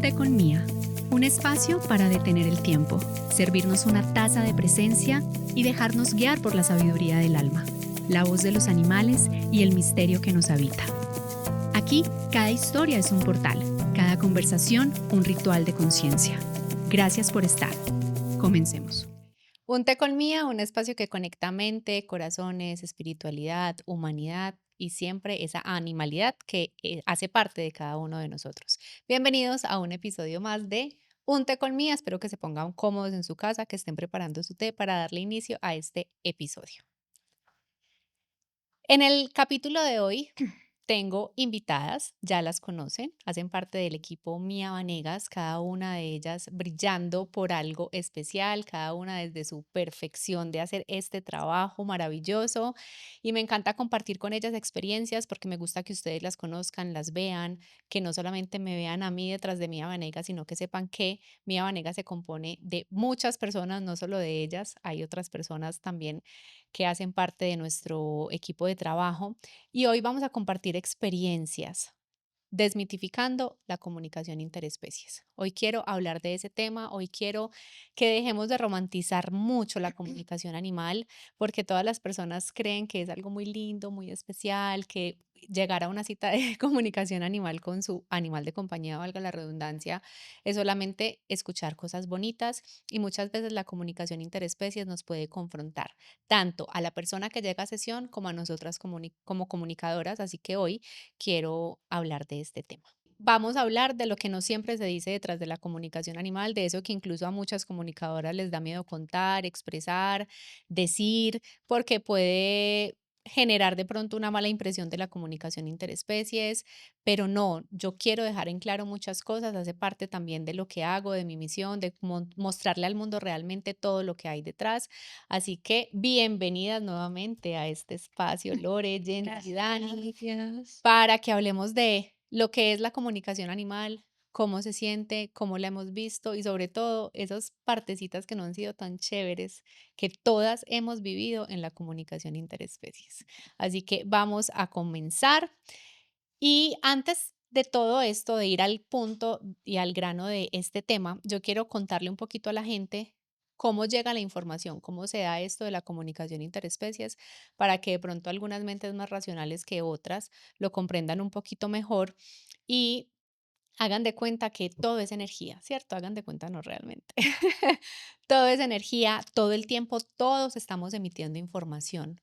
té con Mía, un espacio para detener el tiempo, servirnos una taza de presencia y dejarnos guiar por la sabiduría del alma, la voz de los animales y el misterio que nos habita. Aquí, cada historia es un portal, cada conversación un ritual de conciencia. Gracias por estar. Comencemos. Un té con Mía, un espacio que conecta mente, corazones, espiritualidad, humanidad y siempre esa animalidad que hace parte de cada uno de nosotros. Bienvenidos a un episodio más de Un té con Mía. Espero que se pongan cómodos en su casa, que estén preparando su té para darle inicio a este episodio. En el capítulo de hoy tengo invitadas, ya las conocen, hacen parte del equipo Mía Vanegas, cada una de ellas brillando por algo especial, cada una desde su perfección de hacer este trabajo maravilloso. Y me encanta compartir con ellas experiencias porque me gusta que ustedes las conozcan, las vean, que no solamente me vean a mí detrás de Mía Vanegas, sino que sepan que Mía Vanegas se compone de muchas personas, no solo de ellas, hay otras personas también que hacen parte de nuestro equipo de trabajo y hoy vamos a compartir experiencias desmitificando la comunicación interespecies. Hoy quiero hablar de ese tema, hoy quiero que dejemos de romantizar mucho la comunicación animal, porque todas las personas creen que es algo muy lindo, muy especial, que llegar a una cita de comunicación animal con su animal de compañía, valga la redundancia, es solamente escuchar cosas bonitas y muchas veces la comunicación interespecies nos puede confrontar tanto a la persona que llega a sesión como a nosotras como comunicadoras, así que hoy quiero hablar de este tema. Vamos a hablar de lo que no siempre se dice detrás de la comunicación animal, de eso que incluso a muchas comunicadoras les da miedo contar, expresar, decir, porque puede generar de pronto una mala impresión de la comunicación interespecies, pero no, yo quiero dejar en claro muchas cosas, hace parte también de lo que hago, de mi misión, de mostrarle al mundo realmente todo lo que hay detrás. Así que bienvenidas nuevamente a este espacio, Lore, Jensi y Dani, Gracias. para que hablemos de lo que es la comunicación animal, cómo se siente, cómo la hemos visto y sobre todo esas partecitas que no han sido tan chéveres que todas hemos vivido en la comunicación interespecies. Así que vamos a comenzar. Y antes de todo esto, de ir al punto y al grano de este tema, yo quiero contarle un poquito a la gente cómo llega la información, cómo se da esto de la comunicación interespecies, para que de pronto algunas mentes más racionales que otras lo comprendan un poquito mejor y hagan de cuenta que todo es energía, ¿cierto? Hagan de cuenta, no realmente. Todo es energía, todo el tiempo, todos estamos emitiendo información.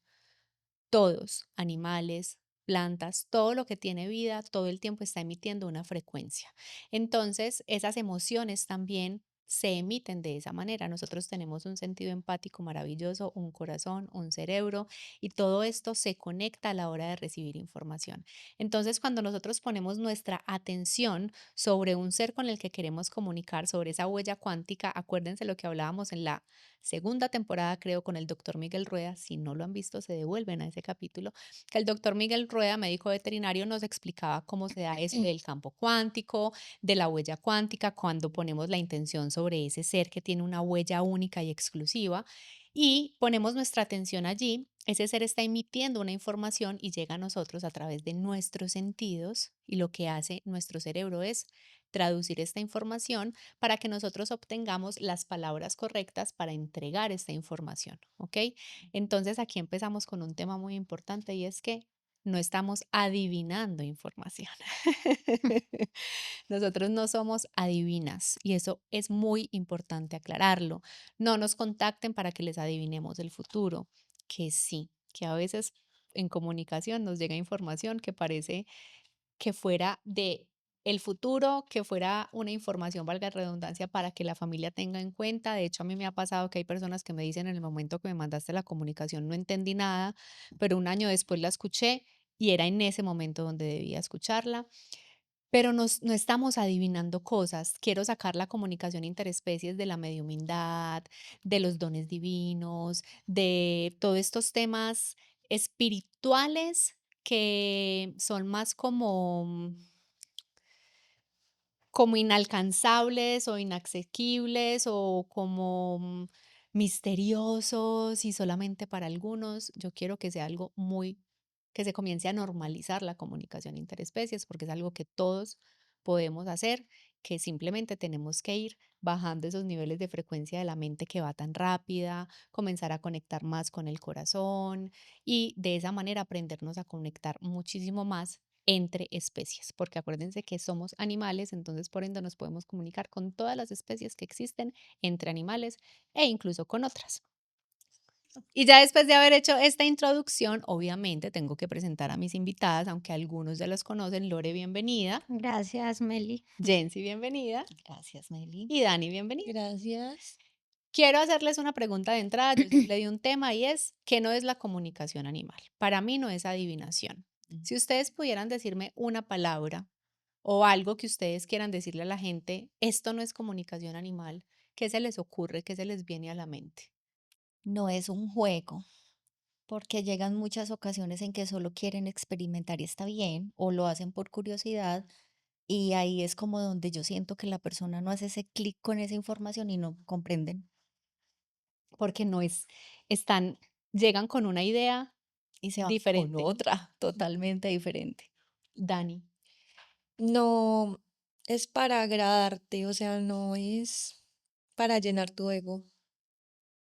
Todos, animales, plantas, todo lo que tiene vida, todo el tiempo está emitiendo una frecuencia. Entonces, esas emociones también se emiten de esa manera. Nosotros tenemos un sentido empático maravilloso, un corazón, un cerebro, y todo esto se conecta a la hora de recibir información. Entonces, cuando nosotros ponemos nuestra atención sobre un ser con el que queremos comunicar, sobre esa huella cuántica, acuérdense lo que hablábamos en la segunda temporada, creo, con el doctor Miguel Rueda. Si no lo han visto, se devuelven a ese capítulo, que el doctor Miguel Rueda, médico veterinario, nos explicaba cómo se da eso del campo cuántico, de la huella cuántica, cuando ponemos la intención sobre ese ser que tiene una huella única y exclusiva y ponemos nuestra atención allí. Ese ser está emitiendo una información y llega a nosotros a través de nuestros sentidos y lo que hace nuestro cerebro es traducir esta información para que nosotros obtengamos las palabras correctas para entregar esta información, ¿ok? Entonces aquí empezamos con un tema muy importante y es que no estamos adivinando información. Nosotros no somos adivinas y eso es muy importante aclararlo. No nos contacten para que les adivinemos el futuro, que sí, que a veces en comunicación nos llega información que parece que fuera de el futuro, que fuera una información, valga la redundancia, para que la familia tenga en cuenta. De hecho, a mí me ha pasado que hay personas que me dicen en el momento que me mandaste la comunicación no entendí nada, pero un año después la escuché y era en ese momento donde debía escucharla. Pero no estamos adivinando cosas. Quiero sacar la comunicación interespecies de la mediumindad, de los dones divinos, de todos estos temas espirituales que son más como inalcanzables o inaccesibles o como misteriosos y solamente para algunos. Yo quiero que sea algo muy, que se comience a normalizar la comunicación interespecies porque es algo que todos podemos hacer que simplemente tenemos que ir bajando esos niveles de frecuencia de la mente que va tan rápida, comenzar a conectar más con el corazón y de esa manera aprendernos a conectar muchísimo más entre especies, porque acuérdense que somos animales, entonces por ende nos podemos comunicar con todas las especies que existen entre animales e incluso con otras. Y ya después de haber hecho esta introducción, obviamente tengo que presentar a mis invitadas, aunque algunos ya los conocen. Lore, bienvenida. Gracias, Meli. Jency, bienvenida. Gracias, Meli. Y Dani, bienvenida. Gracias. Quiero hacerles una pregunta de entrada. Yo ya le di un tema y es, ¿qué no es la comunicación animal? Para mí no es adivinación. Mm. Si ustedes pudieran decirme una palabra o algo que ustedes quieran decirle a la gente, esto no es comunicación animal, ¿qué se les ocurre? ¿Qué se les viene a la mente? No es un juego, porque llegan muchas ocasiones en que solo quieren experimentar y está bien, o lo hacen por curiosidad, y ahí es como donde yo siento que la persona no hace ese clic con esa información y no comprenden Porque no es, están, llegan con una idea y se van con diferente. otra totalmente diferente. Dani, No es para agradarte, o sea, no es para llenar tu ego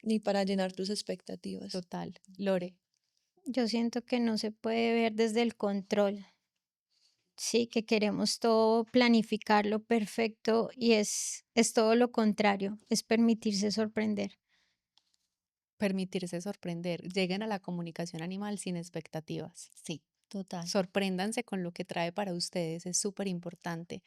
ni para llenar tus expectativas. total. Lore, Yo siento que no se puede ver desde el control, sí, que queremos todo planificarlo perfecto y es todo lo contrario, es permitirse sorprender. permitirse sorprender. Lleguen a la comunicación animal sin expectativas. Sí, total. Sorpréndanse con lo que trae para ustedes, es súper importante.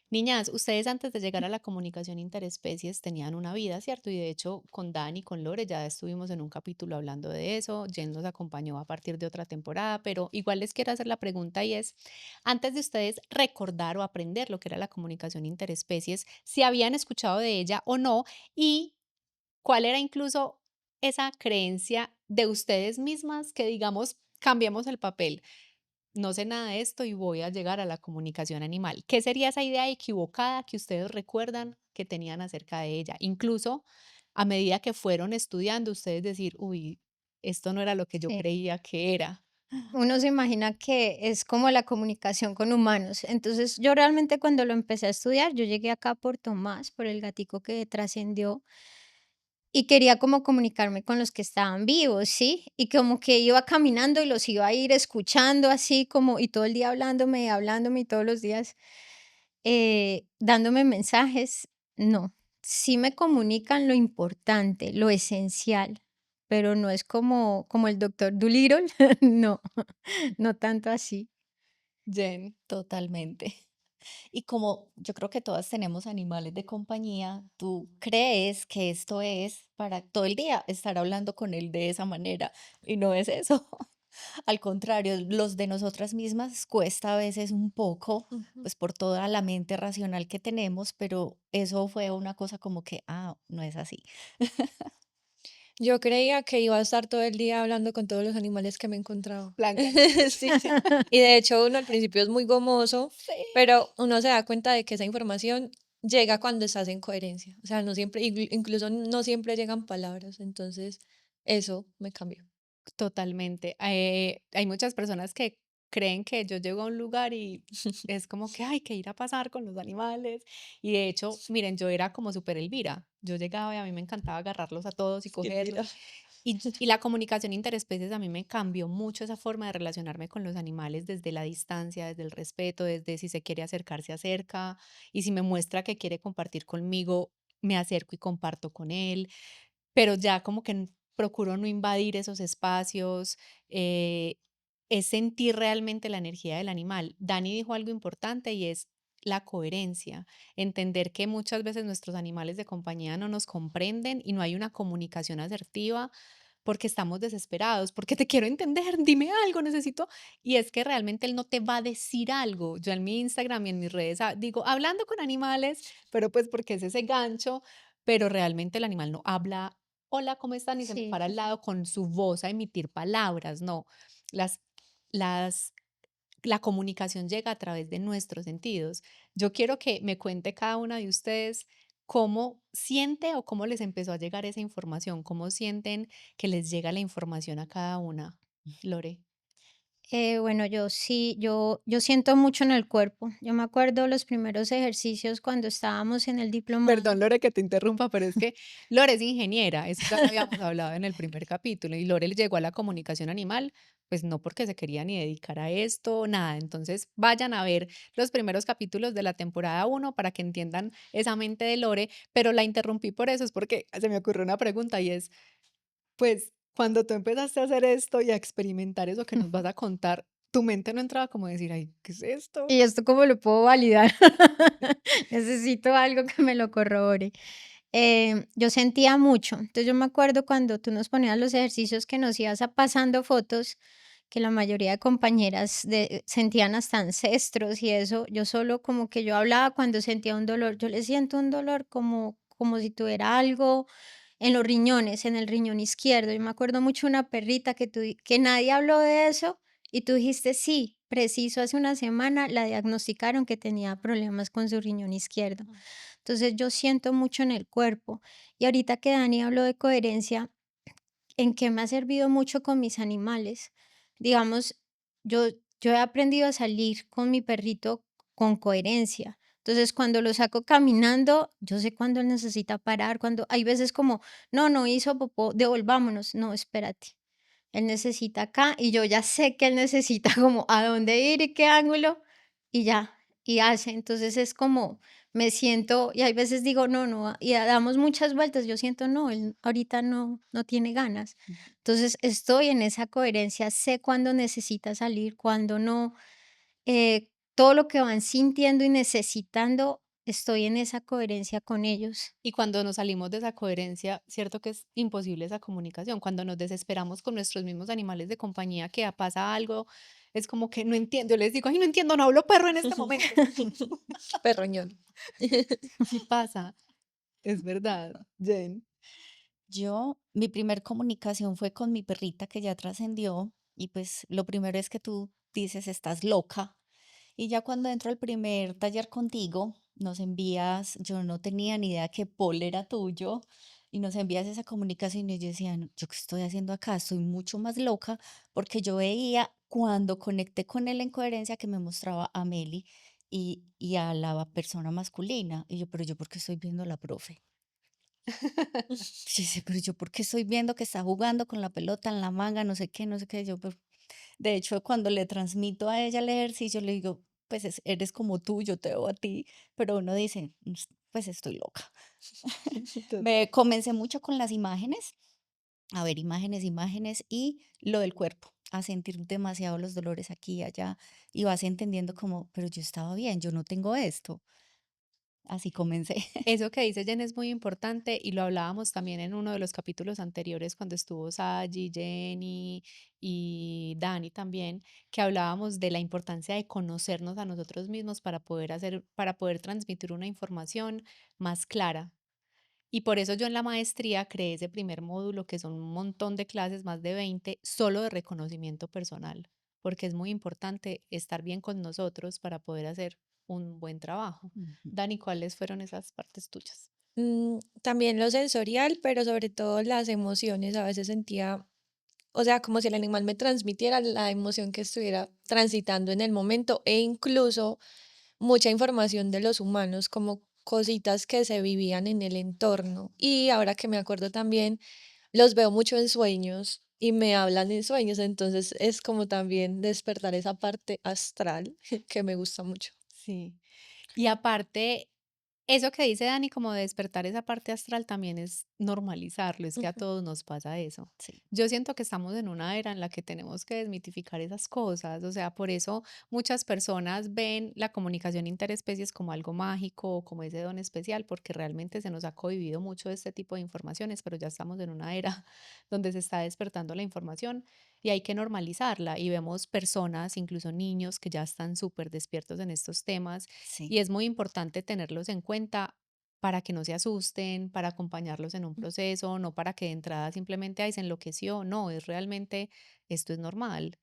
Niñas, ustedes antes de llegar a la comunicación interespecies tenían una vida, ¿cierto? Y de hecho, con Dani, con Lore, ya estuvimos en un capítulo hablando de eso. Jen nos acompañó a partir de otra temporada, pero igual les quiero hacer la pregunta y es, antes de ustedes recordar o aprender lo que era la comunicación interespecies, si habían escuchado de ella o no, y cuál era incluso esa creencia de ustedes mismas que digamos, cambiemos el papel. No sé nada de esto y voy a llegar a la comunicación animal. ¿Qué sería esa idea equivocada que ustedes recuerdan que tenían acerca de ella? Incluso a medida que fueron estudiando, ustedes decir, uy, esto no era lo que yo Sí. creía que era. Uno se imagina que es como la comunicación con humanos. Entonces, yo realmente cuando lo empecé a estudiar, yo llegué acá por Tomás, por el gatico que trascendió, y quería como comunicarme con los que estaban vivos, ¿sí? Y como que iba caminando y los iba a ir escuchando así como, y todo el día hablándome, hablándome y todos los días dándome mensajes. No, sí me comunican lo importante, lo esencial, pero no es como el doctor Dolittle, no, no tanto así. Jen, Totalmente. Y como yo creo que todas tenemos animales de compañía, tú crees que esto es para todo el día estar hablando con él de esa manera y no es eso. Al contrario, los de nosotras mismas cuesta a veces un poco, Ujú. pues por toda la mente racional que tenemos, pero eso fue una cosa como que, no es así. Yo creía que iba a estar todo el día hablando con todos los animales que me encontraba. Blancanieves. Sí. Y de hecho uno al principio es muy gomoso, Sí. pero uno se da cuenta de que esa información llega cuando estás en coherencia. O sea, no siempre, incluso no siempre llegan palabras. Entonces, eso me cambió. Totalmente. Hay muchas personas que creen que yo llego a un lugar y es como que hay que ir a pasar con los animales. Y de hecho, miren, yo era como súper Elvira. Yo llegaba y a mí me encantaba agarrarlos a todos y Qué cogerlos. tiro. Y la comunicación interespecies a mí me cambió mucho esa forma de relacionarme con los animales desde la distancia, desde el respeto, desde si se quiere acercar, se acerca. Y si me muestra que quiere compartir conmigo, me acerco y comparto con él, pero ya como que procuro no invadir esos espacios, es sentir realmente la energía del animal. Dani dijo algo importante y es la coherencia, entender que muchas veces nuestros animales de compañía no nos comprenden y no hay una comunicación asertiva porque estamos desesperados, porque te quiero entender, dime algo, necesito. Y es que realmente él no te va a decir algo. Yo en mi Instagram y en mis redes digo, hablando con animales, pero pues porque es ese gancho, pero realmente el animal no habla, hola, ¿cómo están? Y se me Sí, para al lado con su voz a emitir palabras, no. Las, las, la comunicación llega a través de nuestros sentidos. Yo quiero que me cuente cada una de ustedes cómo siente o cómo les empezó a llegar esa información, cómo sienten que les llega la información a cada una. Lore, Bueno, yo sí, yo siento mucho en el cuerpo. Yo me acuerdo los primeros ejercicios cuando estábamos en el Perdón, diplomado. Lore, que te interrumpa, pero es que Lore es ingeniera, eso ya lo habíamos hablado en el primer capítulo, y Lore llegó a la comunicación animal, pues no porque se quería ni dedicar a esto, nada. Entonces vayan a ver los primeros capítulos de la temporada uno para que entiendan esa mente de Lore, pero la interrumpí por eso, es porque se me ocurrió una pregunta y es, pues cuando tú empezaste a hacer esto y a experimentar eso que nos vas a contar, ¿tu mente no entraba como a decir, ay, qué es esto? ¿Y esto cómo lo puedo validar? Necesito algo que me lo corrobore. Yo sentía mucho. Entonces yo me acuerdo cuando tú nos ponías los ejercicios que nos ibas pasando fotos, que la mayoría de compañeras sentían hasta ancestros y eso. Yo solo como que yo hablaba cuando sentía un dolor. Yo le siento un dolor como si tuviera algo en los riñones, en el riñón izquierdo. Yo me acuerdo mucho una perrita que nadie habló de eso y tú dijiste, sí, preciso, hace una semana la diagnosticaron que tenía problemas con su riñón izquierdo. Entonces yo siento mucho en el cuerpo. Y ahorita que Dani habló de coherencia, ¿en qué me ha servido mucho con mis animales? Digamos, yo, yo he aprendido a salir con mi perrito con coherencia. Entonces, cuando lo saco caminando, yo sé cuándo él necesita parar, cuando hay veces como, no, no hizo popó, devolvámonos. No, espérate. Él necesita acá y yo ya sé que él necesita como a dónde ir y qué ángulo y ya, y hace. Entonces es como me siento y hay veces digo, no, no, y damos muchas vueltas, yo siento, no, él ahorita no tiene ganas. Entonces estoy en esa coherencia, sé cuándo necesita salir, cuándo no. Todo lo que van sintiendo y necesitando, estoy en esa coherencia con ellos. Y cuando nos salimos de esa coherencia, cierto que es imposible esa comunicación. Cuando nos desesperamos con nuestros mismos animales de compañía, que pasa algo, es como que no entiendo. Yo les digo, ay, no entiendo, no hablo perro en este momento. Perroñón. Sí pasa, es verdad, Jen. Mi primer comunicación fue con mi perrita que ya trascendió y pues lo primero es que tú dices, estás loca. Y ya cuando entro al primer taller contigo, nos envías, yo no tenía ni idea que Paul era tuyo, y nos envías esa comunicación y yo decía, "No, ¿yo qué estoy haciendo acá? Estoy mucho más loca porque yo veía cuando conecté con él en coherencia que me mostraba a Meli y a la persona masculina. Y yo, pero yo, ¿por qué estoy viendo a la profe? Sí, sí, pero yo, ¿por qué estoy viendo que está jugando con la pelota en la manga, no sé qué, no sé qué? Yo, de hecho, cuando le transmito a ella el ejercicio, le digo, pues eres como tú, yo te veo a ti, pero uno dice, Pues estoy loca". Me Total. comencé mucho con las imágenes, a ver imágenes, imágenes y lo del cuerpo, a sentir demasiado los dolores aquí y allá, y vas entendiendo como, pero yo estaba bien, yo no tengo esto. Así comencé. Eso que dice Jen es muy importante y lo hablábamos también en uno de los capítulos anteriores cuando estuvo Saji, Jenny y Dani también, que hablábamos de la importancia de conocernos a nosotros mismos para poder transmitir una información más clara. Y por eso yo en la maestría creé ese primer módulo, que son un montón de clases, más de 20 solo de reconocimiento personal, porque es muy importante estar bien con nosotros para poder hacer un buen trabajo. Ujú. Dani, ¿cuáles fueron esas partes tuyas? También lo sensorial, pero sobre todo las emociones. A veces sentía, o sea, como si el animal me transmitiera la emoción que estuviera transitando en el momento e incluso mucha información de los humanos, como cositas que se vivían en el entorno. Y ahora que me acuerdo también, los veo mucho en sueños y me hablan en sueños, entonces es como también despertar esa parte astral que me gusta mucho. Sí. Y aparte, eso que dice Dani, como de despertar esa parte astral, también es normalizarlo, es que a Ujú. todos nos pasa eso. Sí. Yo siento que estamos en una era en la que tenemos que desmitificar esas cosas, o sea, por eso muchas personas ven la comunicación interespecies como algo mágico, como ese don especial, porque realmente se nos ha cohibido mucho este tipo de informaciones, pero ya estamos en una era donde se está despertando la información y hay que normalizarla y vemos personas, incluso niños, que ya están súper despiertos en estos temas Sí. y es muy importante tenerlos en cuenta para que no se asusten, para acompañarlos en un proceso, no para que de entrada simplemente, ay, se enloqueció, no, es realmente, esto es normal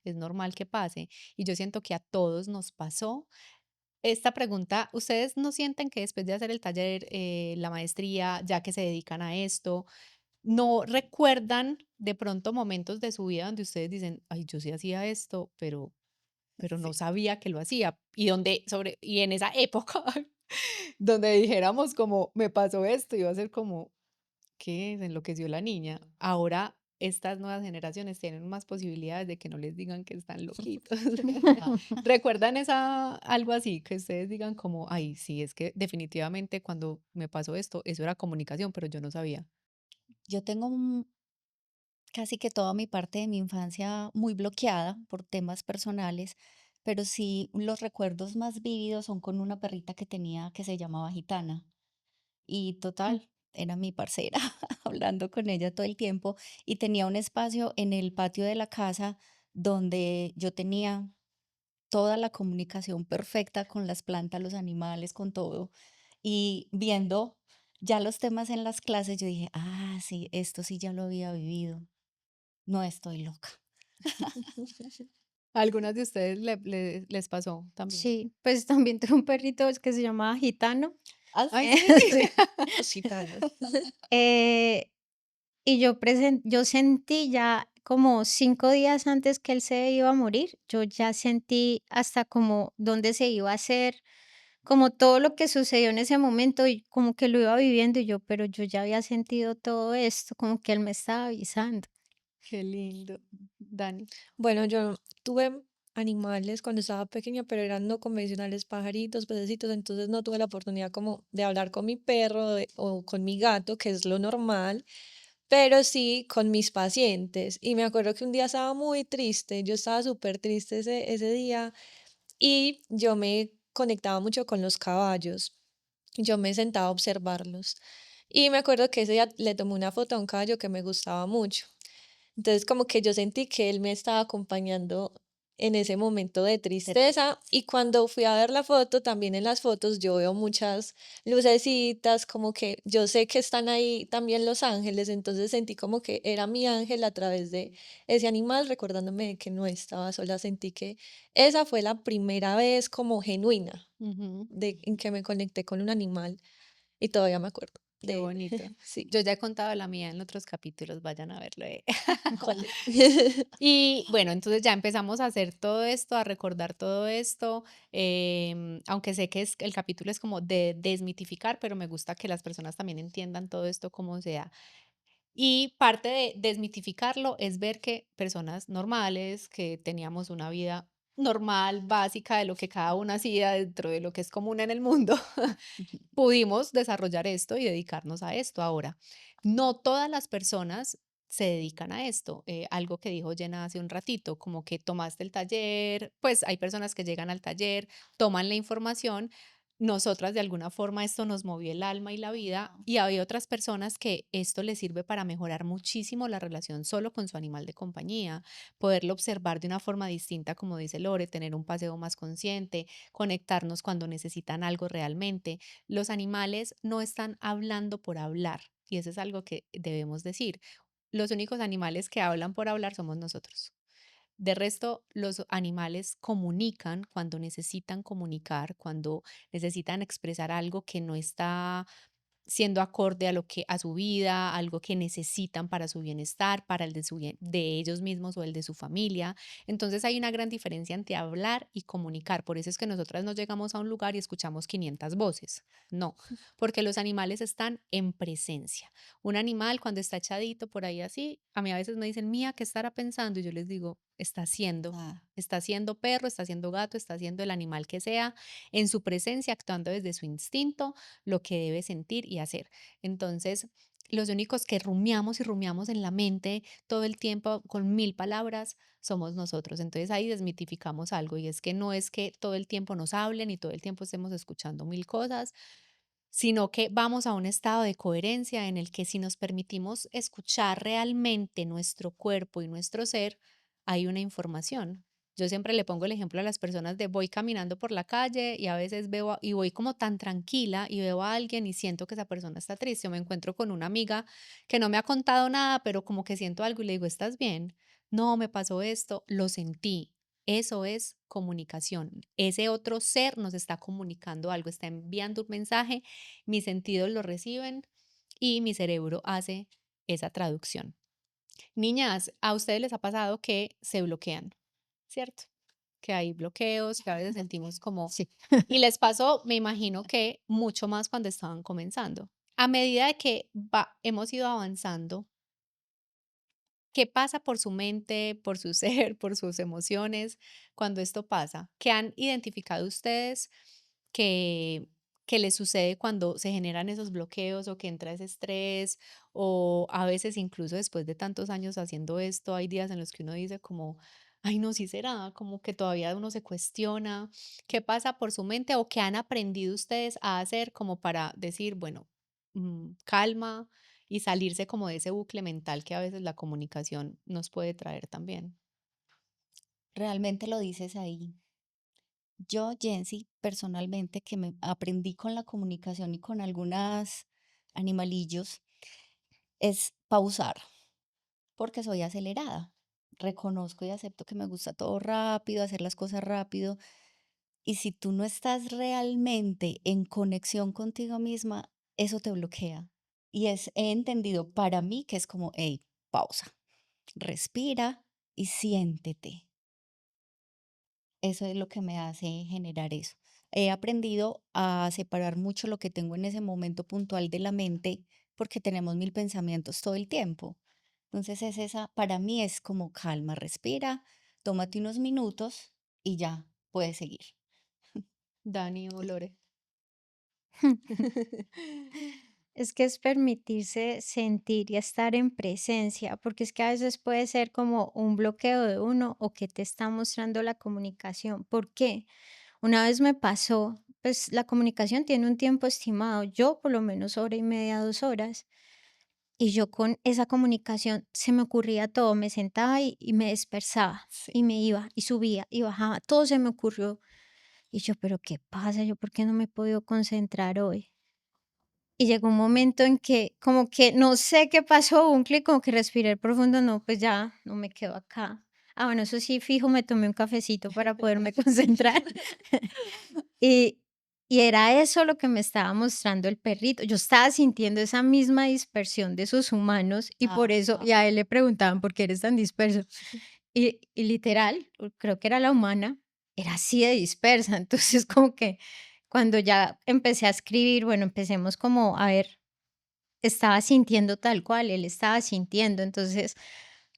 que pase. Y yo siento que a todos nos pasó. Esta pregunta, ¿ustedes no sienten que después de hacer el taller, la maestría, ya que se dedican a esto, ¿No recuerdan de pronto momentos de su vida donde ustedes dicen, ay, yo sí hacía esto, pero no Sí. sabía que lo hacía? Y y en esa época donde dijéramos como, me pasó esto, iba a ser como, ¿qué? Se enloqueció la niña. Ahora estas nuevas generaciones tienen más posibilidades de que no les digan que están loquitos. ¿Recuerdan algo así? Que ustedes digan como, ay, sí, es que definitivamente cuando me pasó esto, eso era comunicación, pero yo no sabía. Yo tengo casi que toda mi parte de mi infancia muy bloqueada por temas personales, pero sí los recuerdos más vívidos son con una perrita que tenía que se llamaba Gitana. Y total, era mi parcera, hablando con ella todo el tiempo. Y tenía un espacio en el patio de la casa donde yo tenía toda la comunicación perfecta con las plantas, los animales, con todo. Y viendo ya los temas en las clases, yo dije, ah, sí, esto sí ya lo había vivido. No estoy loca. ¿A algunas de ustedes les pasó también? Sí, pues también tuve un perrito que se llamaba Gitano. ¿Ah, Ay, sí? sí. Sí. Los gitanos. Eh, y yo sentí ya como 5 días antes que él se iba a morir, yo ya sentí hasta como dónde se iba a hacer, como todo lo que sucedió en ese momento y como que lo iba viviendo y yo, pero yo ya había sentido todo esto, como que él me estaba avisando. Qué lindo. Dani. Bueno, yo tuve animales cuando estaba pequeña, pero eran no convencionales, pajaritos, pececitos, entonces no tuve la oportunidad como de hablar con mi perro o con mi gato, que es lo normal, pero sí con mis pacientes. Y me acuerdo que un día estaba muy triste, yo estaba súper triste ese día y yo me conectaba mucho con los caballos. Yo me sentaba a observarlos. Y me acuerdo que ese día le tomé una foto a un caballo que me gustaba mucho. Entonces, como que yo sentí que él me estaba acompañando en ese momento de Ter- tristeza y cuando fui a ver la foto, también en las fotos yo veo muchas lucecitas, como que yo sé que están ahí también los ángeles, entonces sentí como que era mi ángel a través de ese animal, recordándome de que no estaba sola, sentí que esa fue la primera vez como genuina Ujú. en que me conecté con un animal y todavía me acuerdo Qué de él. bonito. Sí, Yo ya he contado la mía en otros capítulos, vayan a verlo. ¿cuál es? Y bueno, entonces ya empezamos a hacer todo esto, a recordar todo esto, aunque sé que el capítulo es como de desmitificar, pero me gusta que las personas también entiendan todo esto como sea. Y parte de desmitificarlo es ver que personas normales, que teníamos una vida normal, básica, de lo que cada uno hacía dentro de lo que es común en el mundo, pudimos desarrollar esto y dedicarnos a esto. Ahora, no todas las personas se dedican a esto. Algo que dijo Jenna hace un ratito, como que tomaste el taller, pues hay personas que llegan al taller, toman la información. Nosotras de alguna forma esto nos movió el alma y la vida Wow. y hay otras personas que esto les sirve para mejorar muchísimo la relación solo con su animal de compañía, poderlo observar de una forma distinta, como dice Lore, tener un paseo más consciente, conectarnos cuando necesitan algo realmente. Los animales no están hablando por hablar, y eso es algo que debemos decir. Los únicos animales que hablan por hablar somos nosotros. De resto, los animales comunican cuando necesitan comunicar, cuando necesitan expresar algo que no está siendo acorde a lo que a su vida, algo que necesitan para su bienestar, para el de de ellos mismos o el de su familia. Entonces hay una gran diferencia entre hablar y comunicar. Por eso es que nosotras no llegamos a un lugar y escuchamos 500 voces. No, porque los animales están en presencia. Un animal cuando está echadito por ahí así, a mí a veces me dicen, Mía, ¿qué estará pensando? Y yo les digo, está haciendo. Ah, Está siendo perro, está siendo gato, está siendo el animal que sea, en su presencia, actuando desde su instinto, lo que debe sentir y hacer. Entonces, los únicos que rumiamos y rumiamos en la mente todo el tiempo con 1000 palabras somos nosotros. Entonces ahí desmitificamos algo y es que no es que todo el tiempo nos hablen y todo el tiempo estemos escuchando 1000 cosas, sino que vamos a un estado de coherencia en el que si nos permitimos escuchar realmente nuestro cuerpo y nuestro ser, hay una información. Yo siempre le pongo el ejemplo a las personas de voy caminando por la calle y a veces y voy como tan tranquila y veo a alguien y siento que esa persona está triste o me encuentro con una amiga que no me ha contado nada, pero como que siento algo y le digo, ¿estás bien? No, me pasó esto, lo sentí. Eso es comunicación. Ese otro ser nos está comunicando algo, está enviando un mensaje, mis sentidos lo reciben y mi cerebro hace esa traducción. Niñas, ¿a ustedes les ha pasado que se bloquean, cierto? Que hay bloqueos, que a veces sentimos como... Sí. Y les pasó, me imagino que mucho más cuando estaban comenzando. A medida de que hemos ido avanzando, ¿qué pasa por su mente, por su ser, por sus emociones cuando esto pasa? ¿Qué han identificado ustedes que, que les sucede cuando se generan esos bloqueos o que entra ese estrés? O a veces incluso después de tantos años haciendo esto, hay días en los que uno dice como, ay no, sí será, como que todavía uno se cuestiona. ¿Qué pasa por su mente o qué han aprendido ustedes a hacer como para decir, bueno, calma? Y salirse como de ese bucle mental que a veces la comunicación nos puede traer también. Realmente lo dices ahí. Yo, Jensi, personalmente, que me aprendí con la comunicación y con algunas animalillos, es pausar, porque soy acelerada. Reconozco y acepto que me gusta todo rápido, hacer las cosas rápido. Y si tú no estás realmente en conexión contigo misma, eso te bloquea. He entendido para mí que es como, hey, pausa, respira y siéntete. Eso es lo que me hace generar eso. He aprendido a separar mucho lo que tengo en ese momento puntual de la mente porque tenemos mil pensamientos todo el tiempo. Entonces es esa, para mí es como calma, respira, tómate unos minutos y ya puedes seguir. Dani o Lore. Es que es permitirse sentir y estar en presencia, porque es que a veces puede ser como un bloqueo de uno o que te está mostrando la comunicación. ¿Por qué? Una vez me pasó, pues la comunicación tiene un tiempo estimado, yo por lo menos hora y media, 2 horas, y yo con esa comunicación se me ocurría todo, me sentaba y me dispersaba Sí. y me iba y subía y bajaba, todo se me ocurrió. Y yo, pero ¿qué pasa? Yo, ¿por qué no me he podido concentrar hoy? Y llegó un momento en que como que no sé qué pasó, un clic, como que respiré profundo, no, pues ya, no me quedo acá. Ah, bueno, eso sí, fijo, me tomé un cafecito para poderme concentrar. Y, y era eso lo que me estaba mostrando el perrito. Yo estaba sintiendo esa misma dispersión de sus humanos y por eso, Ajá. y a él le preguntaban, ¿por qué eres tan disperso? Y literal, creo que era la humana, era así de dispersa. Entonces, como que cuando ya empecé a escribir, bueno, empecemos como a ver, estaba sintiendo tal cual, él estaba sintiendo. Entonces,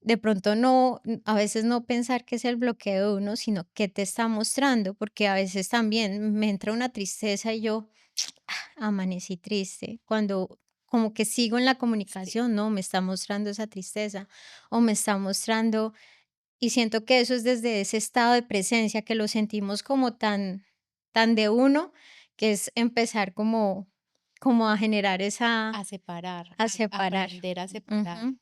de pronto no, a veces no pensar que es el bloqueo de uno, sino qué te está mostrando, porque a veces también me entra una tristeza y yo amanecí triste. Cuando como que sigo en la Sí, comunicación, no, me está mostrando esa tristeza o me está mostrando y siento que eso es desde ese estado de presencia que lo sentimos como tan de uno, que es empezar como a generar A esa separar, a separar. aprender a separar. Ujú.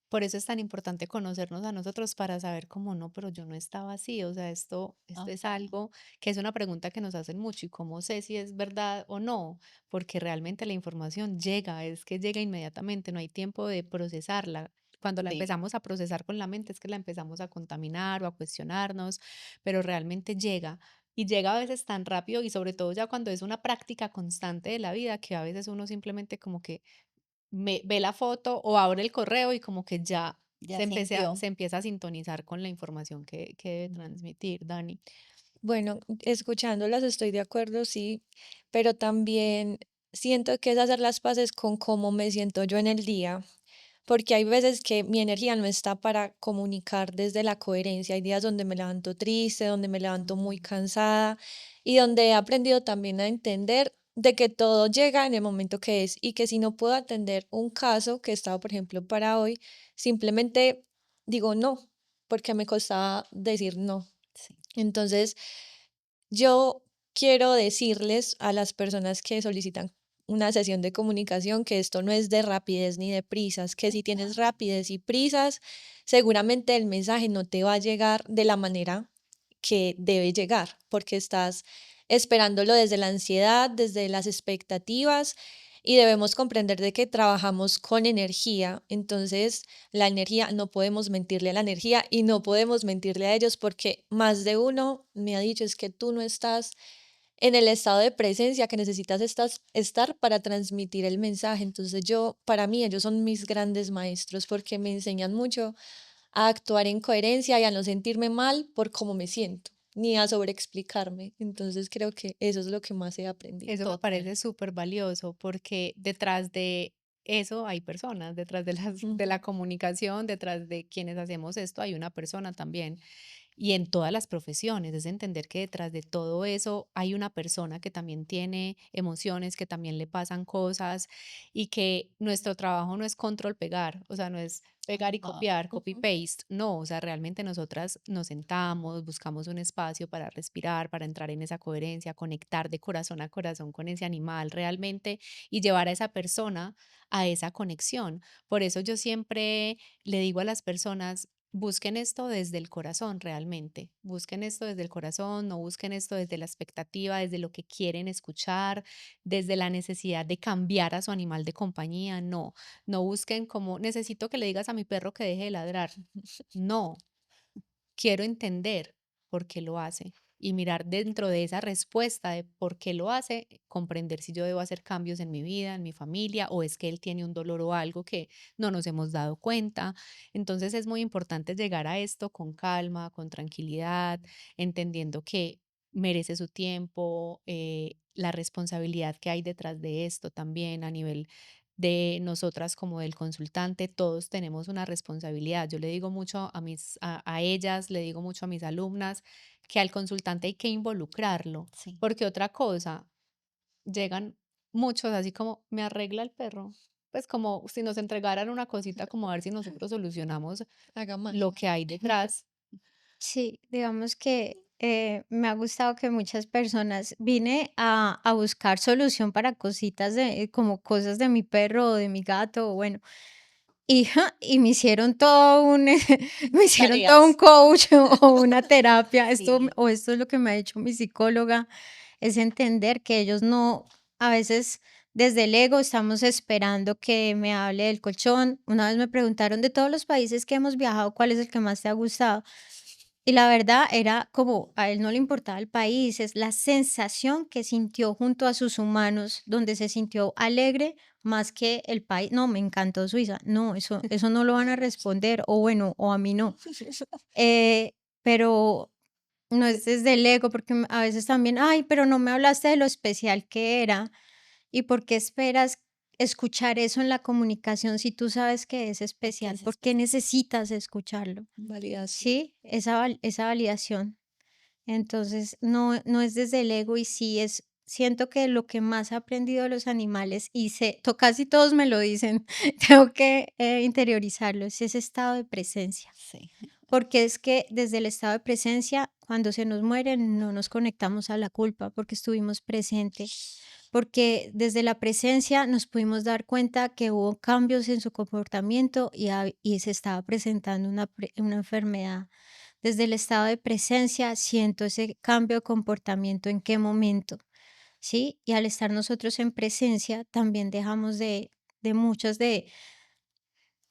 Por eso es tan importante conocernos a nosotros para saber cómo no, pero yo no estaba así. O sea, esto es ajá. algo que es una pregunta que nos hacen mucho y cómo sé si es verdad o no, porque realmente la información llega, es que llega inmediatamente, no hay tiempo de procesarla. Cuando la Sí, empezamos a procesar con la mente es que la empezamos a contaminar o a cuestionarnos, pero realmente llega. Y llega a veces tan rápido y sobre todo ya cuando es una práctica constante de la vida que a veces uno simplemente como que ve la foto o abre el correo y como que ya ya sintió. se empieza a sintonizar con la información que debe transmitir, Dani. Bueno, escuchándolas estoy de acuerdo, sí, pero también siento que es hacer las paces con cómo me siento yo en el día, porque hay veces que mi energía no está para comunicar desde la coherencia. Hay días donde me levanto triste, donde me levanto muy Mm, cansada y donde he aprendido también a entender de que todo llega en el momento que es y que si no puedo atender un caso que estaba, por ejemplo, para hoy, simplemente digo no, porque me costaba decir no. sí, Entonces, yo quiero decirles a las personas que solicitan una sesión de comunicación que esto no es de rapidez ni de prisas, que si tienes exacto. rapidez y prisas, seguramente el mensaje no te va a llegar de la manera que debe llegar, porque estás esperándolo desde la ansiedad, desde las expectativas y debemos comprender de que trabajamos con energía, entonces la energía no podemos mentirle a la energía y no podemos mentirle a ellos porque más de uno me ha dicho es que tú no estás en el estado de presencia que necesitas estar para transmitir el mensaje. Entonces para mí, ellos son mis grandes maestros porque me enseñan mucho a actuar en coherencia y a no sentirme mal por cómo me siento, ni a sobreexplicarme. Entonces creo que eso es lo que más he aprendido. Eso me Total. parece súper valioso porque detrás de eso hay personas, detrás de la Ujú. comunicación, detrás de quienes hacemos esto hay una persona también. Y en todas las profesiones, es entender que detrás de todo eso hay una persona que también tiene emociones, que también le pasan cosas y que nuestro trabajo no es control pegar, o sea, no es pegar y Ajá. copiar, copy Ujú. paste, no, o sea, realmente nosotras nos sentamos, buscamos un espacio para respirar, para entrar en esa coherencia, conectar de corazón a corazón con ese animal realmente y llevar a esa persona a esa conexión. Por eso yo siempre le digo a las personas, busquen esto desde el corazón realmente, busquen esto desde el corazón, no busquen esto desde la expectativa, desde lo que quieren escuchar, desde la necesidad de cambiar a su animal de compañía, no, no busquen como necesito que le digas a mi perro que deje de ladrar, no, quiero entender por qué lo hace y mirar dentro de esa respuesta de por qué lo hace, comprender si yo debo hacer cambios en mi vida, en mi familia, o es que él tiene un dolor o algo que no nos hemos dado cuenta. Entonces es muy importante llegar a esto con calma, con tranquilidad, entendiendo que merece su tiempo, la responsabilidad que hay detrás de esto también a nivel de nosotras como del consultante, todos tenemos una responsabilidad. Yo le digo mucho a ellas, le digo mucho a mis alumnas que al consultante hay que involucrarlo, Sí. porque otra cosa, llegan muchos así como, ¿me arregla el perro? Pues como si nos entregaran una cosita como a ver si nosotros solucionamos Haga lo magia. que hay detrás. Sí, digamos que me ha gustado que muchas personas vine a buscar solución para cositas como cosas de mi perro o de mi gato, o bueno, y, ja, y me hicieron todo un, me hicieron todo un Tareas. coach o una terapia, Sí. esto es lo que me ha hecho mi psicóloga, es entender que ellos no, a veces desde el ego estamos esperando que me hable del colchón. Una vez me preguntaron de todos los países que hemos viajado, ¿cuál es el que más te ha gustado? Y la verdad era como a él no le importaba el país, es la sensación que sintió junto a sus humanos, donde se sintió alegre más que el país. No, me encantó Suiza. No, eso no lo van a responder, o bueno, o a mí no. Eh, pero no es desde el ego, porque a veces también, ay, pero no me hablaste de lo especial que era. ¿Y por qué esperas escuchar eso en la comunicación si tú sabes que es Porque especial? es ¿Por qué especial. necesitas escucharlo? Validación. Sí, esa validación. Entonces, no es desde el ego y sí es, siento que lo que más he aprendido de los animales y casi todos me lo dicen, tengo que interiorizarlo, es ese estado de presencia. Sí. Porque es que desde el estado de presencia, cuando se nos mueren, no nos conectamos a la culpa porque estuvimos presente. Porque desde la presencia nos pudimos dar cuenta que hubo cambios en su comportamiento y se estaba presentando una enfermedad. Desde el estado de presencia siento ese cambio de comportamiento en qué momento, ¿sí? Y al estar nosotros en presencia, también dejamos de muchas de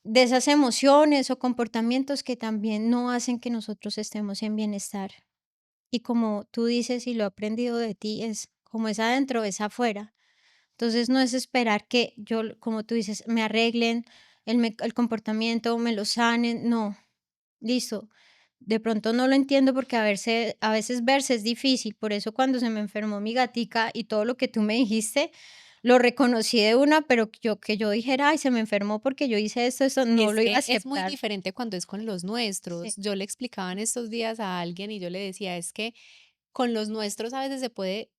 esas emociones o comportamientos que también no hacen que nosotros estemos en bienestar. Y como tú dices y lo he aprendido de ti, es como es adentro, es afuera. Entonces no es esperar que yo, como tú dices, me arreglen el comportamiento, me lo sanen, no, listo. De pronto no lo entiendo porque a veces verse es difícil. Por eso cuando se me enfermó mi gatica y todo lo que tú me dijiste, lo reconocí de una, pero que yo dijera, ay, se me enfermó porque yo hice esto, Y no es lo iba a que es muy aceptar. diferente cuando es con los Sí, nuestros. Yo le explicaba en estos días a alguien y yo le decía, es que con los nuestros a veces se puede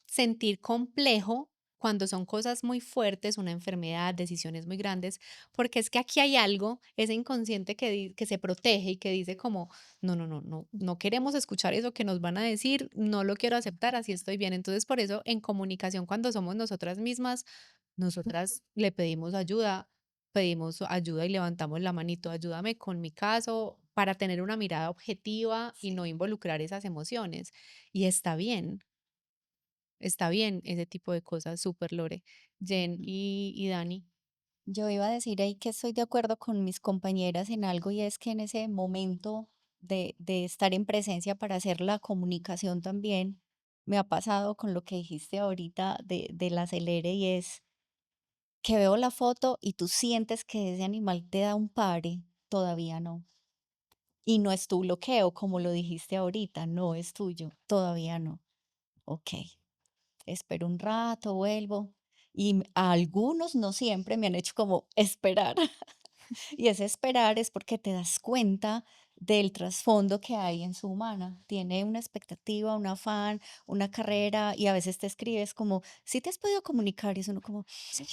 sentir complejo cuando son cosas muy fuertes, una enfermedad, decisiones muy grandes, porque es que aquí hay algo, ese inconsciente que se protege y que dice como, no, no, no, no, no queremos escuchar eso que nos van a decir, no lo quiero aceptar, así estoy bien. Entonces, por eso en comunicación, cuando somos nosotras mismas, nosotras le pedimos ayuda y levantamos la manito, ayúdame con mi caso para tener una mirada objetiva y no Sí. involucrar esas emociones. Y está bien ese tipo de cosas, súper Lore. Jen Ujú. y Dani. Yo iba a decir ahí que estoy de acuerdo con mis compañeras en algo y es que en ese momento de estar en presencia para hacer la comunicación también, me ha pasado con lo que dijiste ahorita del acelere y es que veo la foto y tú sientes que ese animal te da un pare, todavía no. Y no es tu bloqueo, como lo dijiste ahorita, no es tuyo, todavía no. Ok, espero un rato, vuelvo. Y a algunos, no siempre, me han hecho como esperar. Y ese esperar es porque te das cuenta del trasfondo que hay en su humana. Tiene una expectativa, un afán, una carrera y a veces te escribes como, si te has podido comunicar y es uno como, Sí,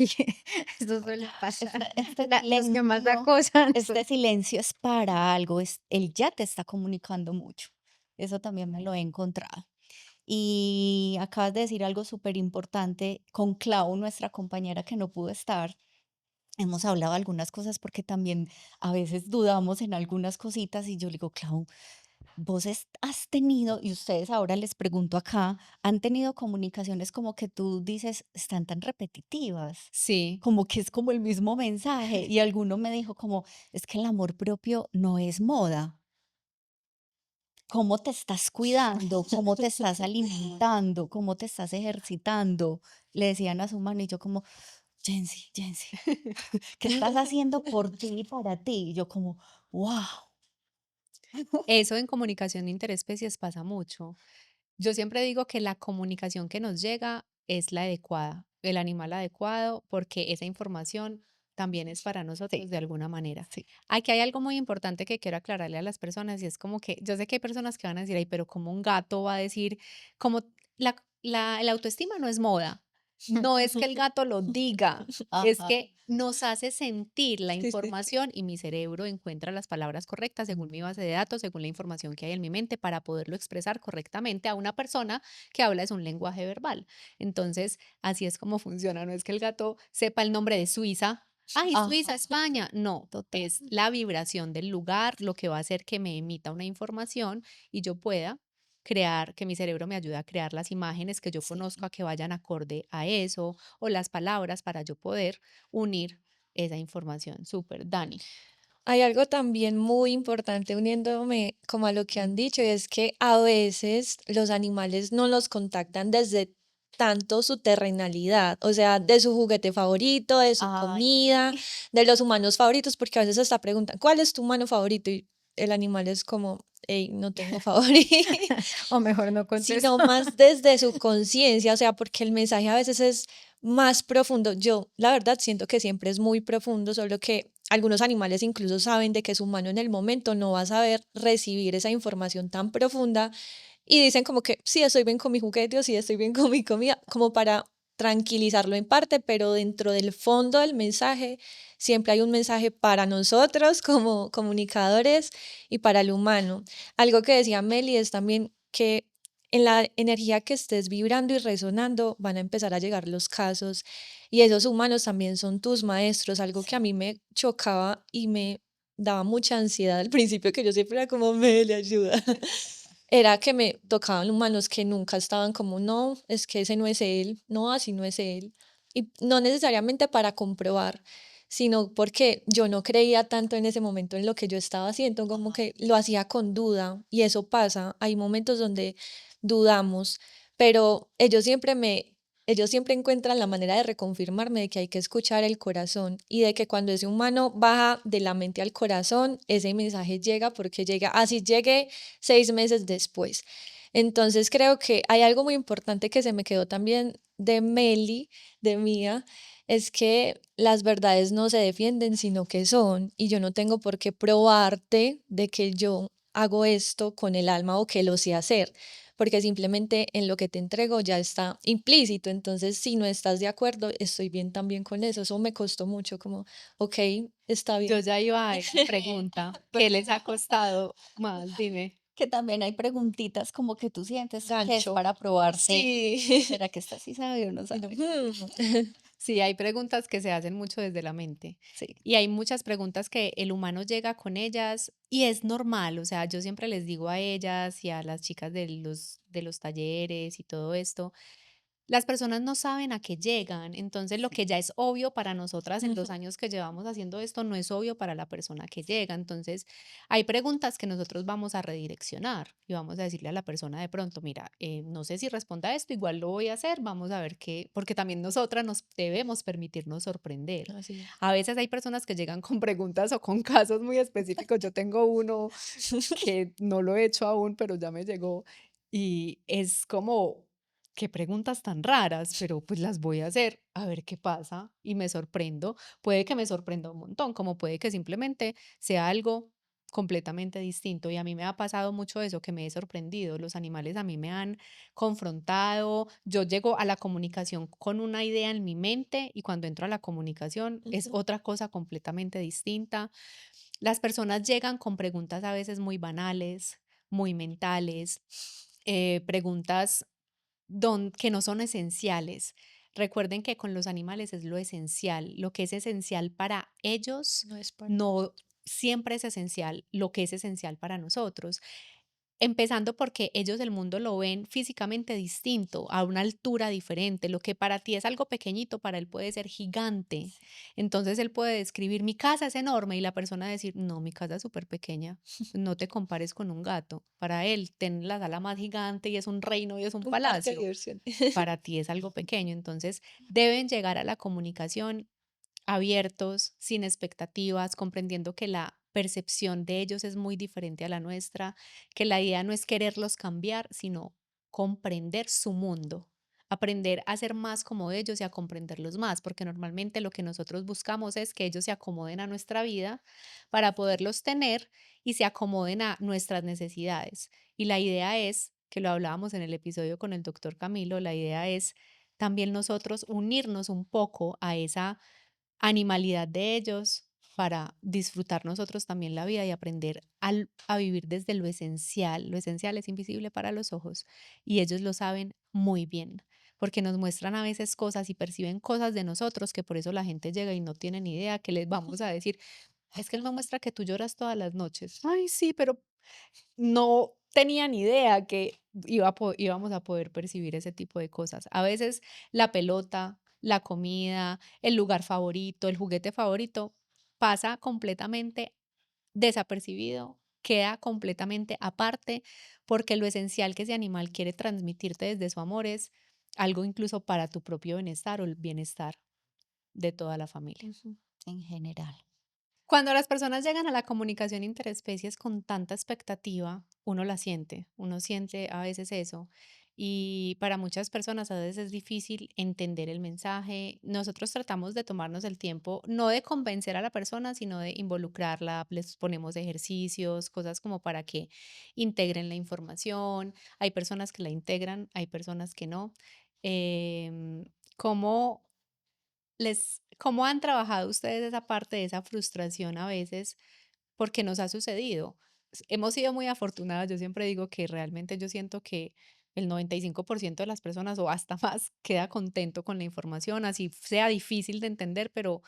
eso suele pasar. este Los que más silencio, acosan este silencio es para algo, él ya te está comunicando mucho. Eso también me lo he encontrado. Y acabas de decir algo súper importante con Clau, nuestra compañera que no pudo estar. Hemos hablado algunas cosas porque también a veces dudamos en algunas cositas y yo le digo, Clau, vos has tenido, y ustedes ahora les pregunto acá, han tenido comunicaciones como que tú dices, están tan repetitivas, Sí, como que es como el mismo mensaje. Y alguno me dijo como, es que el amor propio no es moda. ¿Cómo te estás cuidando? ¿Cómo te estás alimentando? ¿Cómo te estás ejercitando? Le decían a su mano y yo como, Jensi, Jensi, ¿qué estás haciendo por ti y para ti? Y yo como, wow. eso en comunicación interespecies pasa mucho. Yo siempre digo que la comunicación que nos llega es la adecuada, el animal adecuado, porque esa información también es para nosotros Sí, de alguna manera. sí. Aquí hay algo muy importante que quiero aclararle a las personas y es como que yo sé que hay personas que van a decir, ay, pero como un gato va a decir, como la autoestima no es moda. No es que el gato lo diga, es Ajá. que nos hace sentir la Sí, sí, sí. información y mi cerebro encuentra las palabras correctas según mi base de datos, según la información que hay en mi mente para poderlo expresar correctamente a una persona que habla es un lenguaje verbal. Entonces, así es como funciona. No es que el gato sepa el nombre de Suiza. Ay, Suiza, Ajá, España. No, total. es la vibración del lugar lo que va a hacer que me emita una información y yo pueda crear, que mi cerebro me ayude a crear las imágenes que yo conozco Sí. a que vayan acorde a eso o las palabras para yo poder unir esa información. Súper, Dani. Hay algo también muy importante uniéndome como a lo que han dicho, y es que a veces los animales no los contactan desde tanto su terrenalidad, o sea, de su juguete favorito, de su Ay, comida, sí. de los humanos favoritos, porque a veces hasta preguntan, ¿cuál es tu humano favorito? Y el animal es como, hey, no tengo favorito. o mejor no contesto. Sino más desde su conciencia, o sea, porque el mensaje a veces es más profundo. Yo, la verdad, siento que siempre es muy profundo, solo que algunos animales incluso saben de que su humano en el momento no va a saber recibir esa información tan profunda y dicen como que sí, estoy bien con mi juguete o sí, estoy bien con mi comida, como para tranquilizarlo en parte, pero dentro del fondo del mensaje siempre hay un mensaje para nosotros como comunicadores y para el humano. Algo que decía Meli es también que en la energía que estés vibrando y resonando van a empezar a llegar los casos y esos humanos también son tus maestros, algo que a mí me chocaba y me daba mucha ansiedad al principio, que yo siempre era como, Meli, ayuda. Era que me tocaban humanos que nunca estaban como, no, es que ese no es él, no, así no es él. Y no necesariamente para comprobar, sino porque yo no creía tanto en ese momento en lo que yo estaba haciendo, como Ajá. que lo hacía con duda. Y eso pasa, hay momentos donde dudamos, pero ellos siempre encuentran la manera de reconfirmarme de que hay que escuchar el corazón y de que cuando ese humano baja de la mente al corazón, ese mensaje llega porque llega, así llegue 6 meses después. Entonces creo que hay algo muy importante que se me quedó también de Meli, de Mía, es que las verdades no se defienden, sino que son, y yo no tengo por qué probarte de que yo hago esto con el alma o que lo sé hacer, porque simplemente en lo que te entrego ya está implícito. Entonces, si no estás de acuerdo, estoy bien también con eso. Eso me costó mucho, como, ok, está Yo bien. ya iba a esa pregunta. ¿Qué les ha costado más? Dime. Que también hay preguntitas como que tú sientes que es Gancho. para probarte. Sí. ¿Será que esta sí sabe o no Y no, sabe? Sí, hay preguntas que se hacen mucho desde la mente Sí. y hay muchas preguntas que el humano llega con ellas y es normal, o sea, yo siempre les digo a ellas y a las chicas de los talleres y todo esto, las personas no saben a qué llegan, entonces lo Sí. que ya es obvio para nosotras en los Ujú. años que llevamos haciendo esto no es obvio para la persona que llega. Entonces, hay preguntas que nosotros vamos a redireccionar y vamos a decirle a la persona de pronto, mira, no sé si responda a esto, igual lo voy a hacer, vamos a ver qué, porque también nosotras nos debemos permitirnos sorprender. Así es. A veces hay personas que llegan con preguntas o con casos muy específicos. Yo tengo uno que no lo he hecho aún, pero ya me llegó y es como, qué preguntas tan raras, pero pues las voy a hacer a ver qué pasa y me sorprendo. Puede que me sorprenda un montón, como puede que simplemente sea algo completamente distinto y a mí me ha pasado mucho eso, que me he sorprendido. Los animales a mí me han confrontado. Yo llego a la comunicación con una idea en mi mente y cuando entro a la comunicación es Ujú. otra cosa completamente distinta. Las personas llegan con preguntas a veces muy banales, muy mentales, preguntas que no son esenciales. Recuerden que con los animales es lo esencial. Lo que es esencial para ellos No es para no nosotros. siempre es esencial, lo que es esencial para nosotros. Empezando porque ellos el mundo lo ven físicamente distinto, a una altura diferente. Lo que para ti es algo pequeñito, para él puede ser gigante. Sí. Entonces él puede describir, mi casa es enorme y la persona decir, no, mi casa es súper pequeña. No te compares con un gato. Para él, ten la sala más gigante y es un reino y es un Un parque de palacio. diversión. Para ti es algo pequeño. Entonces deben llegar a la comunicación abiertos, sin expectativas, comprendiendo que la percepción de ellos es muy diferente a la nuestra, que la idea no es quererlos cambiar, sino comprender su mundo, aprender a ser más como ellos y a comprenderlos más, porque normalmente lo que nosotros buscamos es que ellos se acomoden a nuestra vida para poderlos tener y se acomoden a nuestras necesidades. Y la idea es, que lo hablábamos en el episodio con el doctor Camilo, la idea es también nosotros unirnos un poco a esa animalidad de ellos para disfrutar nosotros también la vida y aprender a vivir desde lo esencial. Lo esencial es invisible para los ojos y ellos lo saben muy bien, porque nos muestran a veces cosas y perciben cosas de nosotros que por eso la gente llega y no tiene ni idea que les vamos a decir. Es que él me muestra que tú lloras todas las noches. Ay, sí, pero no tenía ni idea que íbamos a poder percibir ese tipo de cosas. A veces la pelota, la comida, el lugar favorito, el juguete favorito pasa completamente desapercibido, queda completamente aparte, porque lo esencial que ese animal quiere transmitirte desde su amor es algo incluso para tu propio bienestar o el bienestar de toda la familia. Ujú. En general. Cuando las personas llegan a la comunicación interespecies con tanta expectativa, uno la siente, uno siente a veces eso. Y para muchas personas a veces es difícil entender el mensaje. Nosotros tratamos de tomarnos el tiempo, no de convencer a la persona, sino de involucrarla. Les ponemos ejercicios, cosas como para que integren la información. Hay personas que la integran, hay personas que no. Em, ¿Cómo cómo han trabajado ustedes esa parte de esa frustración a veces? Porque nos ha sucedido. Hemos sido muy afortunadas. Yo siempre digo que realmente yo siento que el 95% de las personas o hasta más queda contento con la información, así sea difícil de entender, pero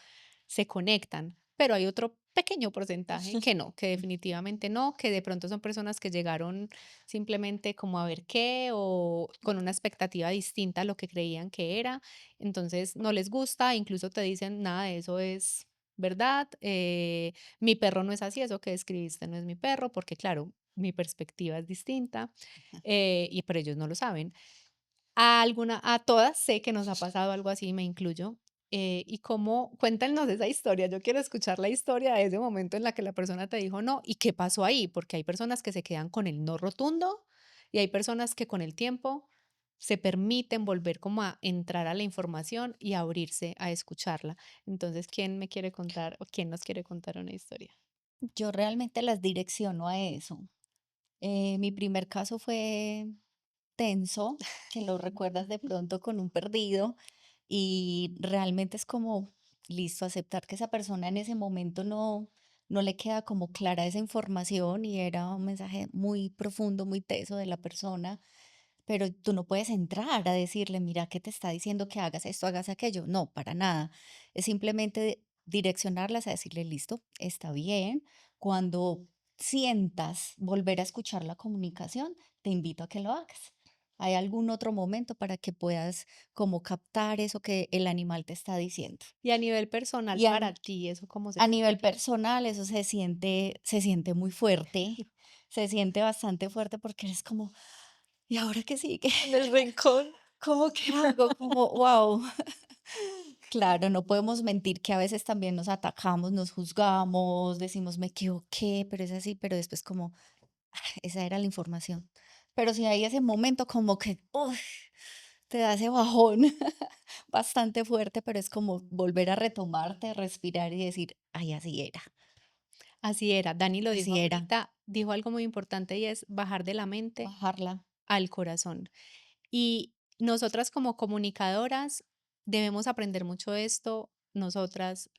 se conectan. Pero hay otro pequeño porcentaje que no, que definitivamente no, que de pronto son personas que llegaron simplemente como a ver qué o con una expectativa distinta a lo que creían que era. Entonces no les gusta, incluso te dicen, nada de eso es verdad, mi perro no es así, eso que describiste no es mi perro, porque claro, mi perspectiva es distinta, pero ellos no lo saben. A todas sé que nos ha pasado algo así, me incluyo. Y cómo, cuéntanos esa historia. Yo quiero escuchar la historia de ese momento en la que la persona te dijo no y qué pasó ahí, porque hay personas que se quedan con el no rotundo y hay personas que con el tiempo se permiten volver como a entrar a la información y a abrirse a escucharla. Entonces, ¿quién me quiere contar o quién nos quiere contar una historia? Yo realmente las direcciono a eso. Mi primer caso fue tenso, que lo recuerdas de pronto con un perdido, y realmente es como, listo, aceptar que esa persona en ese momento no le queda como clara esa información y era un mensaje muy profundo, muy teso de la persona, pero tú no puedes entrar a decirle, mira, que te está diciendo que hagas esto, hagas aquello. No, para nada. Es simplemente direccionarlas a decirle, listo, está bien. Cuando sientas volver a escuchar la comunicación, te invito a que lo hagas. ¿Hay algún otro momento para que puedas como captar eso que el animal te está diciendo? Y a nivel personal Y para ti, ¿eso cómo se a siente? nivel personal, eso se siente muy fuerte, se siente bastante fuerte porque es como, ¿y ahora qué sigue? En el rincón. ¿Cómo que hago? Como, wow. Claro, no podemos mentir que a veces también nos atacamos, nos juzgamos, decimos me equivoqué, pero es así, pero después como, esa era la información. Pero si hay ese momento como que, uf, te da ese bajón bastante fuerte, pero es como volver a retomarte, respirar y decir, ay, así era, Así era, Dani lo dijo así era, ahorita, dijo algo muy importante y es bajar de la mente bajarla. al corazón. Y nosotras como comunicadoras debemos aprender mucho esto. Nosotras,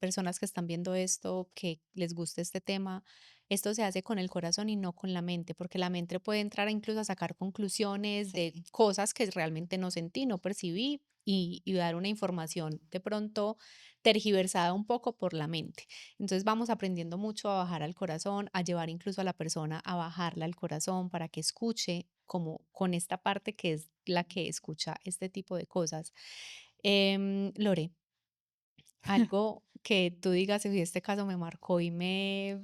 personas que están viendo esto, que les guste este tema, esto se hace con el corazón y no con la mente, porque la mente puede entrar incluso a sacar conclusiones de Sí, cosas que realmente no sentí, no percibí y dar una información de pronto tergiversada un poco por la mente. Entonces vamos aprendiendo mucho a bajar al corazón, a llevar incluso a la persona a bajarla al corazón para que escuche como con esta parte que es la que escucha este tipo de cosas. Lore, algo que tú digas, si este caso me marcó y me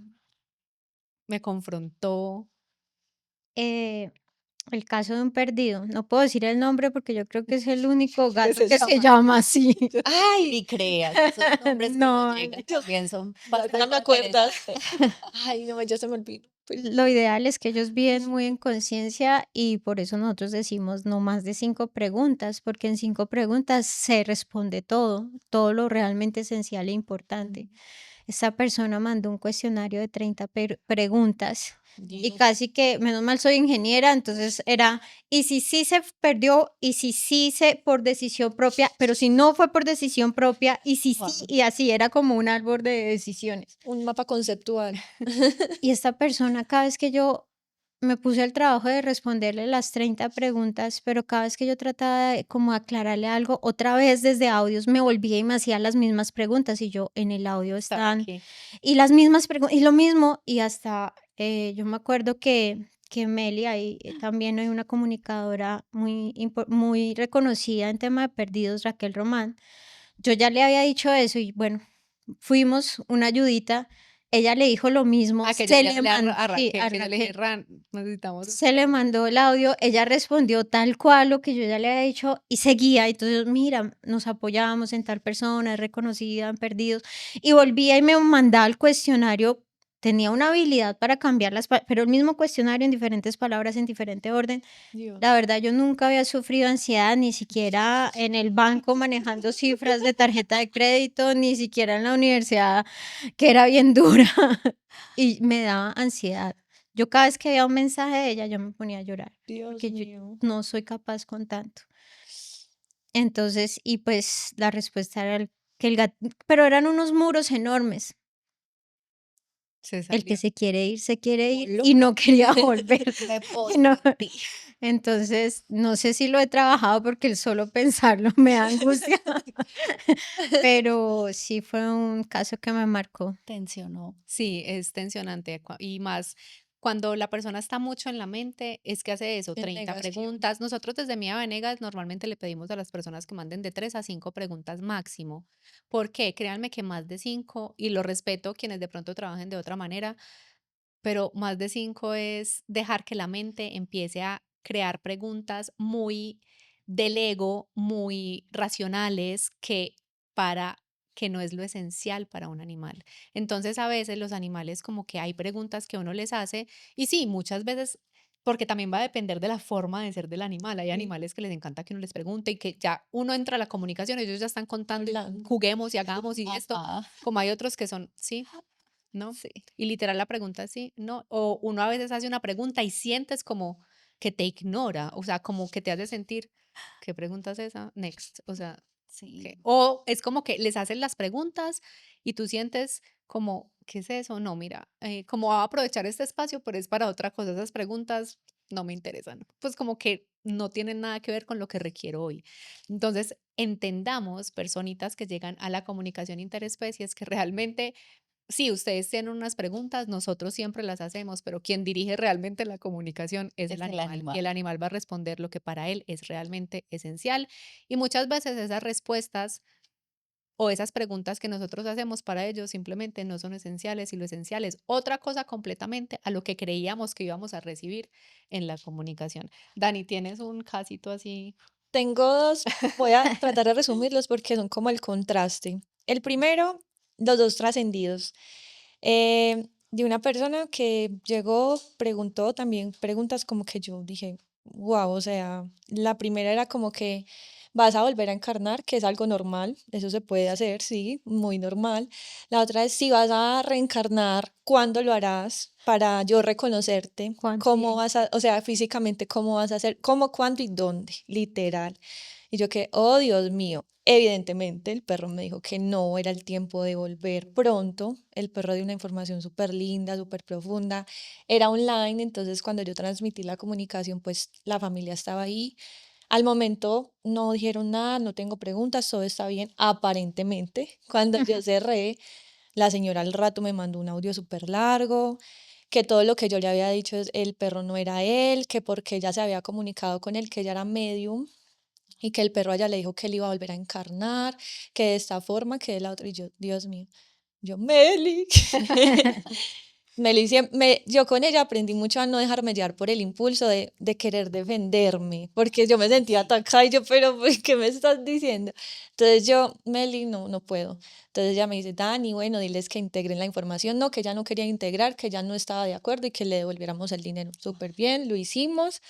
confrontó. Eh, el caso de un perdido. No puedo decir el nombre porque yo creo que es el único Que gato se que se llama llama así. ni creas, esos nombres que nos No, llegan Yo, también son no me bastante acuerdas. interesantes. Ay, no, ya se me olvidó. Pues, lo ideal es que ellos viven muy en conciencia y por eso nosotros decimos no más de 5 preguntas, porque en 5 preguntas se responde todo, todo lo realmente esencial e importante. Esta persona mandó un cuestionario de 30 preguntas y Dios, casi que, menos mal soy ingeniera, entonces era, y si sí se perdió, y si sí se por decisión propia, pero si no fue por decisión propia, y si sí, wow. y así era como un árbol de decisiones. un mapa conceptual. Y esta persona, cada vez que yo me puse al trabajo de responderle las 30 preguntas, pero cada vez que yo trataba de como aclararle algo, otra vez desde audios me volvía y me hacía las mismas preguntas y yo en el audio ¿Para están qué? y las mismas preguntas y lo mismo y hasta yo me acuerdo que Meli ahí también hay una comunicadora muy reconocida en tema de perdidos, Raquel Román. Yo ya le había dicho eso y bueno, fuimos una ayudita. Ella le dijo lo mismo, Que yo se le le hablé a, mandó, A sí, Raquel, a que yo le dije, Raquel. Ran, necesitamos Se le mandó el audio, ella respondió tal cual lo que yo ya le había dicho y seguía. Entonces, mira, nos apoyamos en tal persona, es reconocida en perdidos. Y volvía y me mandaba el cuestionario. Tenía una habilidad para cambiar pero el mismo cuestionario en diferentes palabras, en diferente orden. La Dios. verdad, yo nunca había sufrido ansiedad, ni siquiera en el banco manejando cifras de tarjeta de crédito, ni siquiera en la universidad, que era bien dura, y me daba ansiedad. Yo cada vez que veía un mensaje de ella, yo me ponía a llorar, Dios porque yo mío. no soy capaz con tanto. Entonces, y pues la respuesta era que el gato, pero eran unos muros enormes. se El que salió. se quiere ir Polo. y no quería volver. Me Y no, ponen en ti. entonces, no sé si lo he trabajado porque el solo pensarlo me da angustia, pero sí fue un caso que me marcó. Tensionó. Sí, es tensionante y más cuando la persona está mucho en la mente, es que hace eso, En 30 negación. preguntas. Nosotros desde Mía Venegas normalmente le pedimos a las personas que manden de 3 a 5 preguntas máximo. ¿Por qué? Créanme que más de 5, y lo respeto quienes de pronto trabajen de otra manera, pero más de 5 es dejar que la mente empiece a crear preguntas muy del ego, muy racionales, que para que no es lo esencial para un animal. Entonces, a veces los animales como que hay preguntas que uno les hace y sí, muchas veces, porque también va a depender de la forma de ser del animal. Hay Sí, animales que les encanta que uno les pregunte y que ya uno entra a la comunicación, ellos ya están contando y hablando. juguemos y hagamos y esto, Ajá, como hay otros que son, sí, ¿no? sí. Y literal la pregunta es sí, no. O uno a veces hace una pregunta y sientes como que te ignora, o sea, como que te hace sentir, ¿qué pregunta es esa? Next. O sea, ¿qué? Sí, O es como que les hacen las preguntas y tú sientes como, ¿qué es eso? No, mira, como va a aprovechar este espacio, pero es para otra cosa. Esas preguntas no me interesan. Pues como que no tienen nada que ver con lo que requiero hoy. Entonces, entendamos, personitas que llegan a la comunicación interespecies, que realmente Sí, ustedes tienen unas preguntas, nosotros siempre las hacemos, pero quien dirige realmente la comunicación es el Es el animal y el animal. animal va a responder lo que para él es realmente esencial. Y muchas veces esas respuestas o esas preguntas que nosotros hacemos para ellos simplemente no son esenciales y lo esencial es otra cosa completamente a lo que creíamos que íbamos a recibir en la comunicación. Dani, ¿tienes un casito así? Tengo dos, voy a tratar de resumirlos porque son como el contraste. El primero, los dos trascendidos. De una persona que llegó, preguntó también preguntas como que yo dije, wow, o sea, la primera era como que vas a volver a encarnar, que es algo normal, eso se puede hacer, sí, muy normal. La otra es si vas a reencarnar, ¿cuándo lo harás para yo reconocerte? ¿Cómo Sí. vas a, o sea, físicamente, cómo vas a hacer, cómo, cuándo y dónde, literal? Y yo que, oh Dios mío, evidentemente el perro me dijo que no era el tiempo de volver pronto. El perro dio una información súper linda, súper profunda. Era online, entonces cuando yo transmití la comunicación, pues la familia estaba ahí. Al momento no dijeron nada, no tengo preguntas, todo está bien, aparentemente. Cuando yo cerré, la señora al rato me mandó un audio súper largo, que todo lo que yo le había dicho es el perro no era él, que porque ella se había comunicado con él, que ella era medium y que el perro allá le dijo que él iba a volver a encarnar, que de esta forma, que de la otra. Y yo, Dios mío, yo, Meli. Meli, yo con ella aprendí mucho a no dejarme llevar por el impulso de querer defenderme, porque yo me sentía Sí. atacada y yo, pero pues, ¿qué me estás diciendo? Entonces yo, Meli, no, no puedo. Entonces ella me dice, Dani, bueno, diles que integren la información. No, que ella no quería integrar, que ella no estaba de acuerdo y que le devolviéramos el dinero. Súper bien, lo hicimos.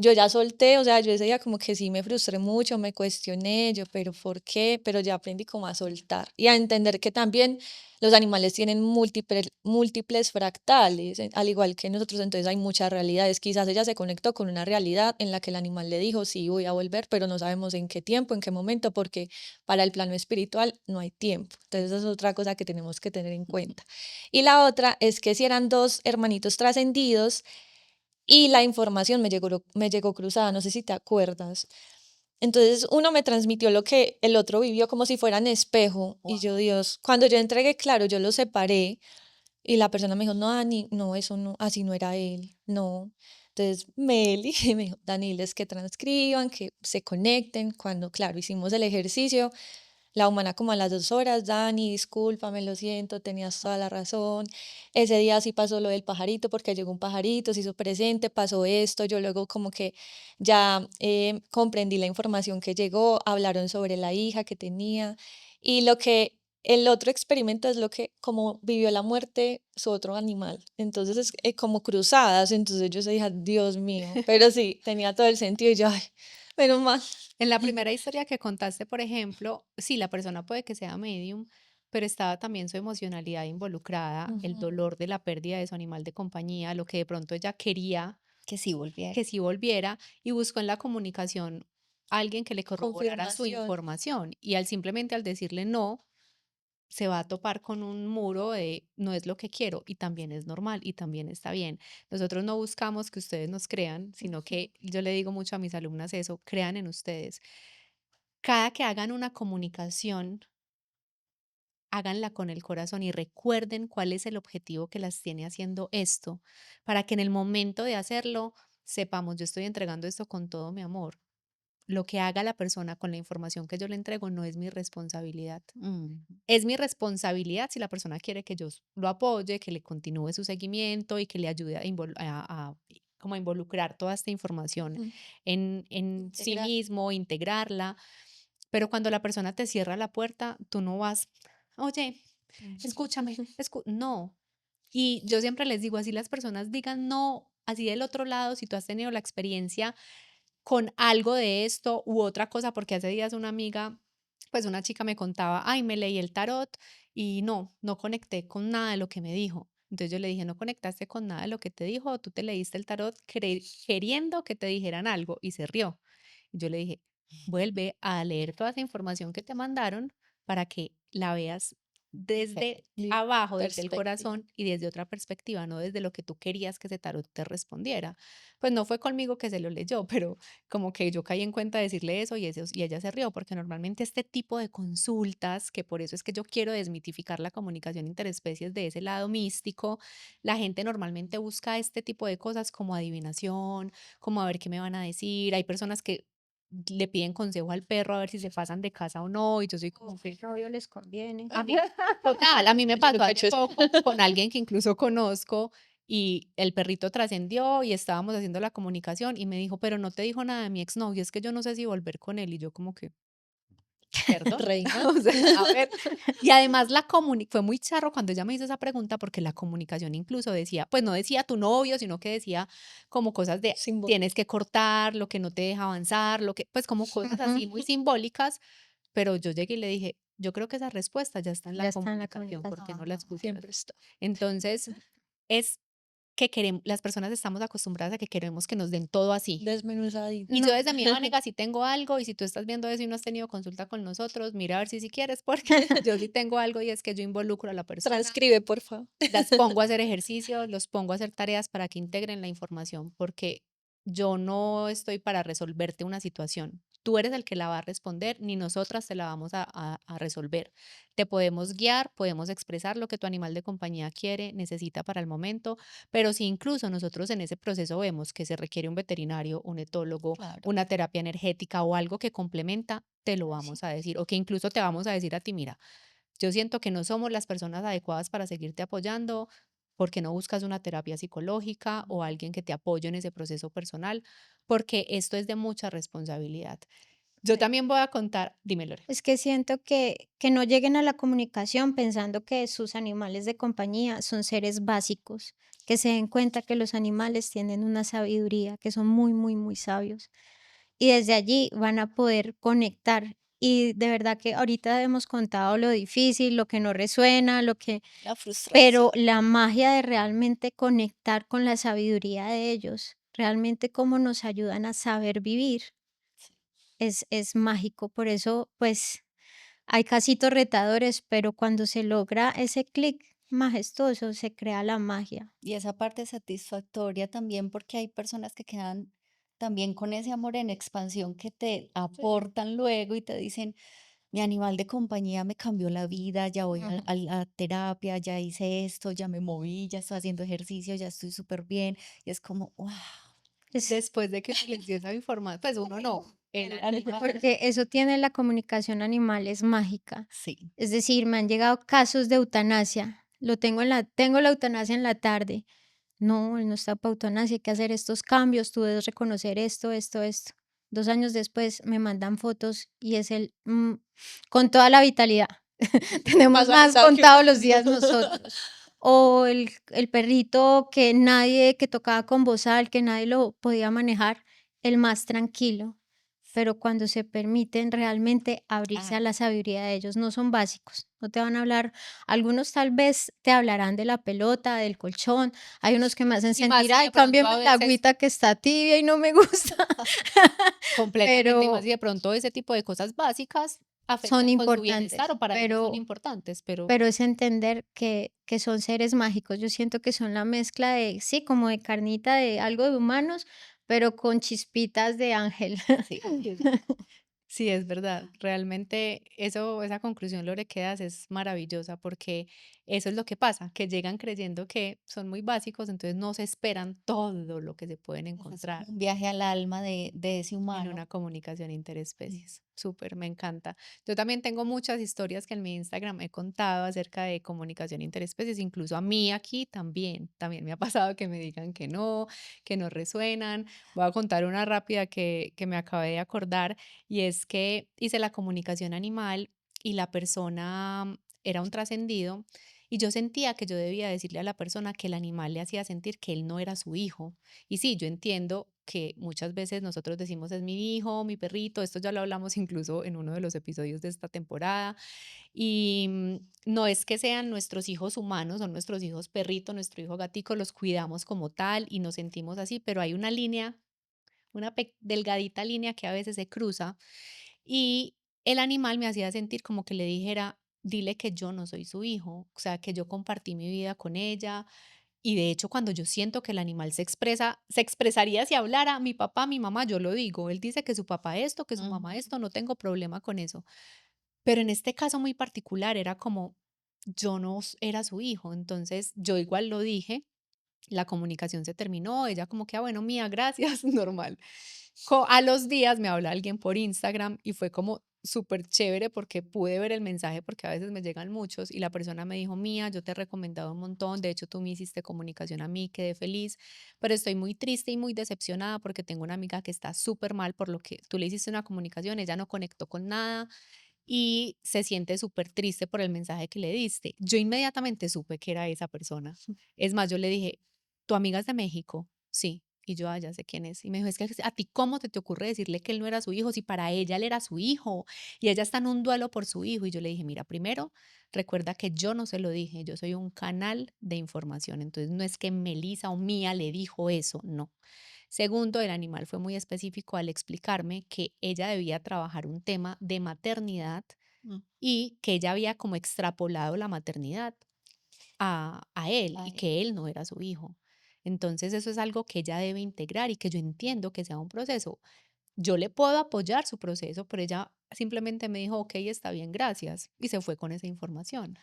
Yo ya solté, o sea, yo ese día como que sí me frustré mucho, me cuestioné, yo, pero ¿por qué? Pero ya aprendí como a soltar y a entender que también los animales tienen múltiples fractales, al igual que nosotros, entonces hay muchas realidades. Quizás ella se conectó con una realidad en la que el animal le dijo, sí, voy a volver, pero no sabemos en qué tiempo, en qué momento, porque para el plano espiritual no hay tiempo. Entonces, esa es otra cosa que tenemos que tener en cuenta. Y la otra es que si eran dos hermanitos trascendidos, y la información me llegó cruzada, no sé si te acuerdas. Entonces uno me transmitió lo que el otro vivió como si fueran espejo y yo, Wow. Dios, cuando yo entregué, claro, yo lo separé y la persona me dijo, no, Dani, no, eso no, así no era él, no. Entonces Meli me dijo, Dani, es que transcriban, que se conecten. Cuando, claro, hicimos el ejercicio, la humana como a las 2 horas, Dani, discúlpame, lo siento, tenías toda la razón. Ese día sí pasó lo del pajarito porque llegó un pajarito, se hizo presente, pasó esto. Yo luego como que ya comprendí la información que llegó, hablaron sobre la hija que tenía y lo que el otro experimento es lo que como vivió la muerte su otro animal. Entonces es como cruzadas, entonces yo se dije, Dios mío, pero sí, tenía todo el sentido y yo, ay, menos mal. En la primera historia que contaste, por ejemplo, sí, la persona puede que sea medium, pero estaba también su emocionalidad involucrada, el Ujú. dolor de la pérdida de su animal de compañía, lo que de pronto ella quería Que sí volviera. que sí volviera y buscó en la comunicación a alguien que le corroborara su Confirmación. información y al simplemente al decirle no, se va a topar con un muro de no es lo que quiero y también es normal y también está bien. Nosotros no buscamos que ustedes nos crean, sino que yo le digo mucho a mis alumnas eso, crean en ustedes. Cada que hagan una comunicación, háganla con el corazón y recuerden cuál es el objetivo que las tiene haciendo esto, para que en el momento de hacerlo sepamos, yo estoy entregando esto con todo mi amor. Lo que haga la persona con la información que yo le entrego no es mi responsabilidad. Mm. Es mi responsabilidad si la persona quiere que yo lo apoye, que le continúe su seguimiento y que le ayude como a involucrar toda esta información Mm, en sí integral. mismo, integrarla. Pero cuando la persona te cierra la puerta, tú no vas, oye, escúchame, no. Y yo siempre les digo, así las personas digan no, así del otro lado, si tú has tenido la experiencia con algo de esto u otra cosa, porque hace días una amiga, pues una chica me contaba, ay, me leí el tarot y no conecté con nada de lo que me dijo. Entonces yo le dije, no conectaste con nada de lo que te dijo, o tú te leíste el tarot queriendo que te dijeran algo y se rió. Y yo le dije, vuelve a leer toda esa información que te mandaron para que la veas desde Li- abajo, desde el Perspectiva. corazón y desde otra perspectiva, no desde lo que tú querías que ese tarot te respondiera. Pues no fue conmigo que se lo leyó, pero como que yo caí en cuenta de decirle eso y ella se rió, porque normalmente este tipo de consultas, que por eso es que yo quiero desmitificar la comunicación interespecies de ese lado místico, la gente normalmente busca este tipo de cosas como adivinación, como a ver qué me van a decir. Hay personas que le piden consejo al perro a ver si se pasan de casa o no, y yo soy como que Novio les conviene. a mí, total, a mí me Yo pasó nunca he hace hecho eso. poco con alguien que incluso conozco y el perrito trascendió y estábamos haciendo la comunicación y me dijo, pero no te dijo nada de mi exnovio, es que yo no sé si volver con él y yo como que, perdón, Reina. o sea, a ver, y además fue muy charro cuando ella me hizo esa pregunta porque la comunicación incluso decía, pues no decía tu novio, sino que decía como cosas de Simbólico. tienes que cortar, lo que no te deja avanzar, lo que, pues como cosas así muy simbólicas, pero yo llegué y le dije, yo creo que esa respuesta ya está en la Ya está en la comunicación, ¿por qué no la comunicación. escuchas? Siempre está. Entonces, es que queremos, las personas estamos acostumbradas a que queremos que nos den todo así. Desmenuzadito. Y yo No, desde mi Vanega sí tengo algo, y si tú estás viendo eso y no has tenido consulta con nosotros, mira a ver si quieres, porque yo sí tengo algo y es que yo involucro a la persona, Transcribe, por favor. las pongo a hacer ejercicios, los pongo a hacer tareas para que integren la información, porque yo no estoy para resolverte una situación. Tú eres el que la va a responder, ni nosotras te la vamos a resolver. Te podemos guiar, podemos expresar lo que tu animal de compañía quiere, necesita para el momento, pero si incluso nosotros en ese proceso vemos que se requiere un veterinario, un etólogo, Claro. una terapia energética o algo que complementa, te lo vamos a decir, o que incluso te vamos a decir a ti, mira, yo siento que no somos las personas adecuadas para seguirte apoyando, porque no buscas una terapia psicológica o alguien que te apoye en ese proceso personal, porque esto es de mucha responsabilidad. Yo sí. también voy a contar, dime Lore. Es que siento que no lleguen a la comunicación pensando que sus animales de compañía son seres básicos, que se den cuenta que los animales tienen una sabiduría, que son muy, muy, muy sabios. Y desde allí van a poder conectar. Y de verdad que ahorita hemos contado lo difícil, lo que no resuena, lo que, La frustración. pero la magia de realmente conectar con la sabiduría de ellos, realmente cómo nos ayudan a saber vivir, es mágico. Por eso, pues, hay casitos retadores, pero cuando se logra ese clic majestuoso, se crea la magia. Y esa parte satisfactoria también porque hay personas que quedan también con ese amor en expansión que te Sí. aportan luego y te dicen, mi animal de compañía me cambió la vida, ya voy Ujú. a la terapia, ya hice esto, ya me moví, ya estoy haciendo ejercicio, ya estoy súper bien. Y es como, wow, Es Después de que se les dio esa información, pues uno no, el el animal. animal. porque eso tiene la comunicación animal, es mágica. Sí, Es decir, me han llegado casos de eutanasia. Tengo la eutanasia en la tarde. No, él no está para eutanasia, hay que hacer estos cambios, tú debes reconocer esto, esto, esto. 2 años después me mandan fotos y es con toda la vitalidad. Tenemos Más más avanzado que uno. contados los días nosotros. O el perrito que nadie, que tocaba con bozal, que nadie lo podía manejar, el más tranquilo. Pero cuando se permiten realmente abrirse a ah, la sabiduría de ellos, no son básicos, no te van a hablar, algunos tal vez te hablarán de la pelota, del colchón, hay unos que me hacen Y más sentir, si ay, de pronto cámbiame a la veces agüita que está tibia y no me gusta. completamente, y más Pero si de pronto ese tipo de cosas básicas son afectan con su bienestar importantes, o para ellos son importantes, pero pero es entender que son seres mágicos. Yo siento que son la mezcla de, sí, como de carnita, de algo de humanos, pero con chispitas de ángel. sí. sí, es verdad. Realmente eso, esa conclusión, Lore, que das es maravillosa porque eso es lo que pasa, que llegan creyendo que son muy básicos, entonces no se esperan todo lo que se pueden Es como encontrar un viaje al alma de ese en humano. una comunicación Mm. interespecies. Súper, me encanta. Yo también tengo muchas historias que en mi Instagram he contado acerca de comunicación interespecies, incluso a mí aquí también me ha pasado que me digan que no resuenan. Voy a contar una rápida que me acabé de acordar y es que hice la comunicación animal y la persona era un trascendido y yo sentía que yo debía decirle a la persona que el animal le hacía sentir que él no era su hijo. Y sí, yo entiendo que muchas veces nosotros decimos es mi hijo, mi perrito, esto ya lo hablamos incluso en uno de los episodios de esta temporada, y no es que sean nuestros hijos humanos, son nuestros hijos perrito, nuestro hijo gatico, los cuidamos como tal y nos sentimos así, pero hay una línea, una delgadita línea que a veces se cruza y el animal me hacía sentir como que le dijera, dile que yo no soy su hijo, o sea, que yo compartí mi vida con ella. Y de hecho, cuando yo siento que el animal se expresaría si hablara mi papá, mi mamá, yo lo digo. Él dice que su papá esto, que su mamá Ujú. esto, no tengo problema con eso. Pero en este caso muy particular era como yo no era su hijo, entonces yo igual lo dije, la comunicación se terminó, ella como que, bueno, mía, gracias, normal. A los días me habla alguien por Instagram y fue como súper chévere porque pude ver el mensaje porque a veces me llegan muchos y la persona me dijo, mía, yo te he recomendado un montón, de hecho tú me hiciste comunicación a mí, quedé feliz, pero estoy muy triste y muy decepcionada porque tengo una amiga que está súper mal por lo que tú le hiciste una comunicación, ella no conectó con nada y se siente súper triste por el mensaje que le diste. Yo inmediatamente supe que era esa persona. Es más, yo le dije, ¿tu amiga es de México? Sí. Y yo, ya sé quién es. Y me dijo, es que a ti, ¿cómo te ocurre decirle que él no era su hijo si para ella él era su hijo? Y ella está en un duelo por su hijo. Y yo le dije, mira, primero, recuerda que yo no se lo dije, yo soy un canal de información. Entonces, no es que Melissa o Mía le dijo eso, no. Segundo, el animal fue muy específico al explicarme que ella debía trabajar un tema de maternidad Mm. y que ella había como extrapolado la maternidad a él y Ay, que él no era su hijo. Entonces eso es algo que ella debe integrar y que yo entiendo que sea un proceso. Yo le puedo apoyar su proceso, pero ella simplemente me dijo, ok, está bien, gracias, y se fue con esa información.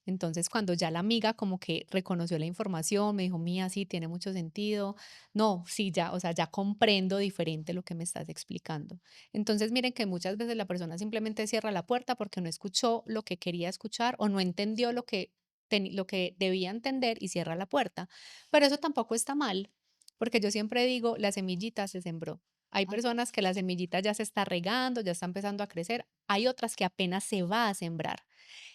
Entonces, cuando ya la amiga como que reconoció la información, me dijo, mía, sí, tiene mucho sentido. No, sí, ya, o sea, ya comprendo diferente lo que me estás explicando. Entonces, miren que muchas veces la persona simplemente cierra la puerta porque no escuchó lo que quería escuchar o no entendió lo que debía entender y cierra la puerta. Pero eso tampoco está mal, porque yo siempre digo, la semillita se sembró. Hay ah, personas que la semillita ya se está regando, ya está empezando a crecer. Hay otras que apenas se va a sembrar.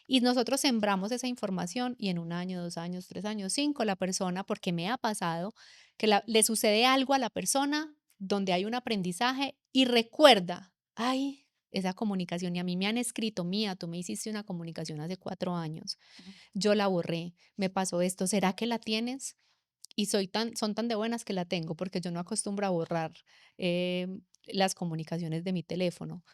Y nosotros sembramos esa información y en un año, 2 años, 3 años, cinco, la persona, porque me ha pasado, que le sucede algo a la persona donde hay un aprendizaje y recuerda, ay, esa comunicación. Y a mí me han escrito, mía, tú me hiciste una comunicación hace 4 años, yo la borré, me pasó esto, ¿será que la tienes? Y son tan de buenas que la tengo porque yo no acostumbro a borrar las comunicaciones de mi teléfono.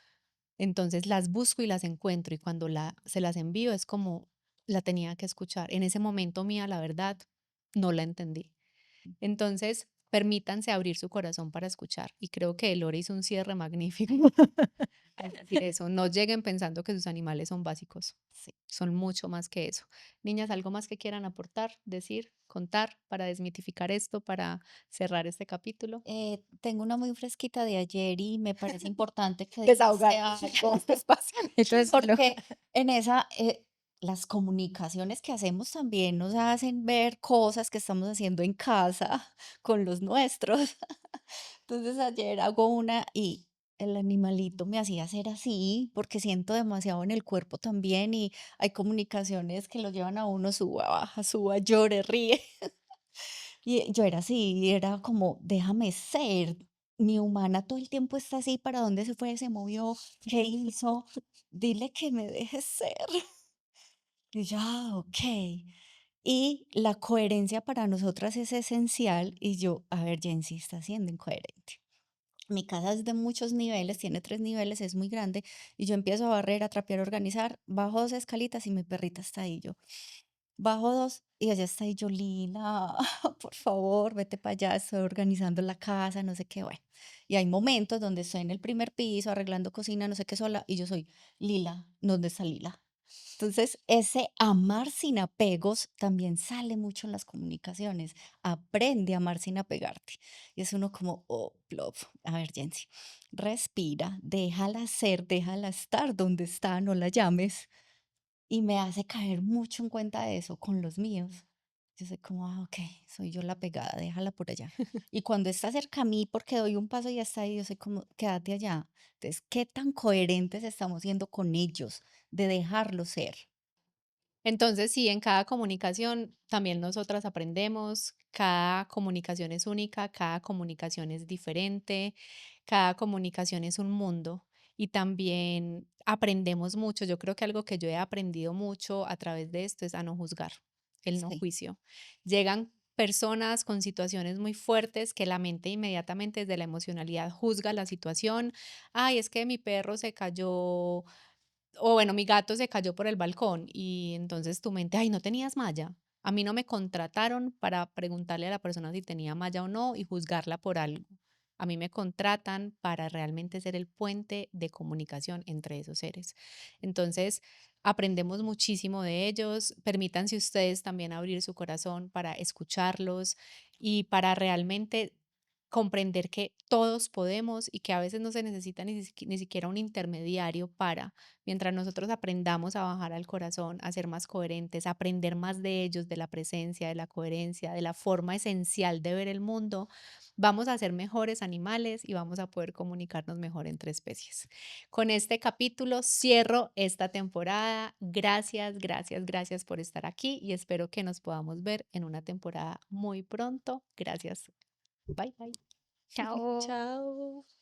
Entonces las busco y las encuentro y cuando se las envío es como la tenía que escuchar. En ese momento mía, la verdad, no la entendí. Entonces, permítanse abrir su corazón para escuchar. Y creo que Lore hizo un cierre magnífico al decir eso. No lleguen pensando que sus animales son básicos. sí. Son mucho más que eso. Niñas, ¿algo más que quieran aportar, decir, contar para desmitificar esto, para cerrar este capítulo? Tengo una muy fresquita de ayer y me parece importante que dijiste Desahogar algo, este espacio. Entonces, porque en esa, las comunicaciones que hacemos también nos hacen ver cosas que estamos haciendo en casa con los nuestros. Entonces ayer hago una y el animalito me hacía hacer así porque siento demasiado en el cuerpo también y hay comunicaciones que lo llevan a uno, suba, baja, suba, llore, ríe. Y yo era así, era como, déjame ser. Mi humana todo el tiempo está así, ¿para dónde se fue? ¿Se movió? ¿Qué hizo? Dile que me deje ser. Y yo, ok. Y la coherencia para nosotras es esencial. Y yo, a ver, Jensi está siendo incoherente. Mi casa es de muchos niveles, tiene 3 niveles, es muy grande. Y yo empiezo a barrer, a trapear, a organizar. Bajo 2 escalitas y mi perrita está ahí. Yo, bajo dos y ella está ahí, yo, Lila, por favor, vete para allá, estoy organizando la casa, no sé qué, bueno. Y hay momentos donde estoy en el primer piso arreglando cocina, no sé qué sola, y yo soy, Lila, ¿dónde está Lila? Entonces, ese amar sin apegos también sale mucho en las comunicaciones. Aprende a amar sin apegarte. Y es uno como, oh, plop. A ver, Jensi, respira, déjala ser, déjala estar donde está, no la llames y me hace caer mucho en cuenta de eso con los míos. Yo soy como, ok, soy yo la pegada, déjala por allá. Y cuando está cerca a mí, porque doy un paso y ya está ahí, yo soy como, quédate allá. Entonces, ¿qué tan coherentes estamos siendo con ellos de dejarlo ser? Entonces, sí, en cada comunicación también nosotras aprendemos, cada comunicación es única, cada comunicación es diferente, cada comunicación es un mundo y también aprendemos mucho. Yo creo que algo que yo he aprendido mucho a través de esto es a no juzgar, el no Sí, juicio. Llegan personas con situaciones muy fuertes que la mente inmediatamente desde la emocionalidad juzga la situación. Ay, es que mi perro se cayó o bueno, mi gato se cayó por el balcón y entonces tu mente, ay, no tenías malla. A mí no me contrataron para preguntarle a la persona si tenía malla o no y juzgarla por algo. A mí me contratan para realmente ser el puente de comunicación entre esos seres. Entonces, aprendemos muchísimo de ellos. Permítanse ustedes también abrir su corazón para escucharlos y para realmente comprender que todos podemos y que a veces no se necesita ni siquiera un intermediario para, mientras nosotros aprendamos a bajar al corazón, a ser más coherentes, a aprender más de ellos, de la presencia, de la coherencia, de la forma esencial de ver el mundo, vamos a ser mejores animales y vamos a poder comunicarnos mejor entre especies. Con este capítulo cierro esta temporada. Gracias, gracias, gracias por estar aquí y espero que nos podamos ver en una temporada muy pronto. Gracias. Bye, bye. Chao. Chao.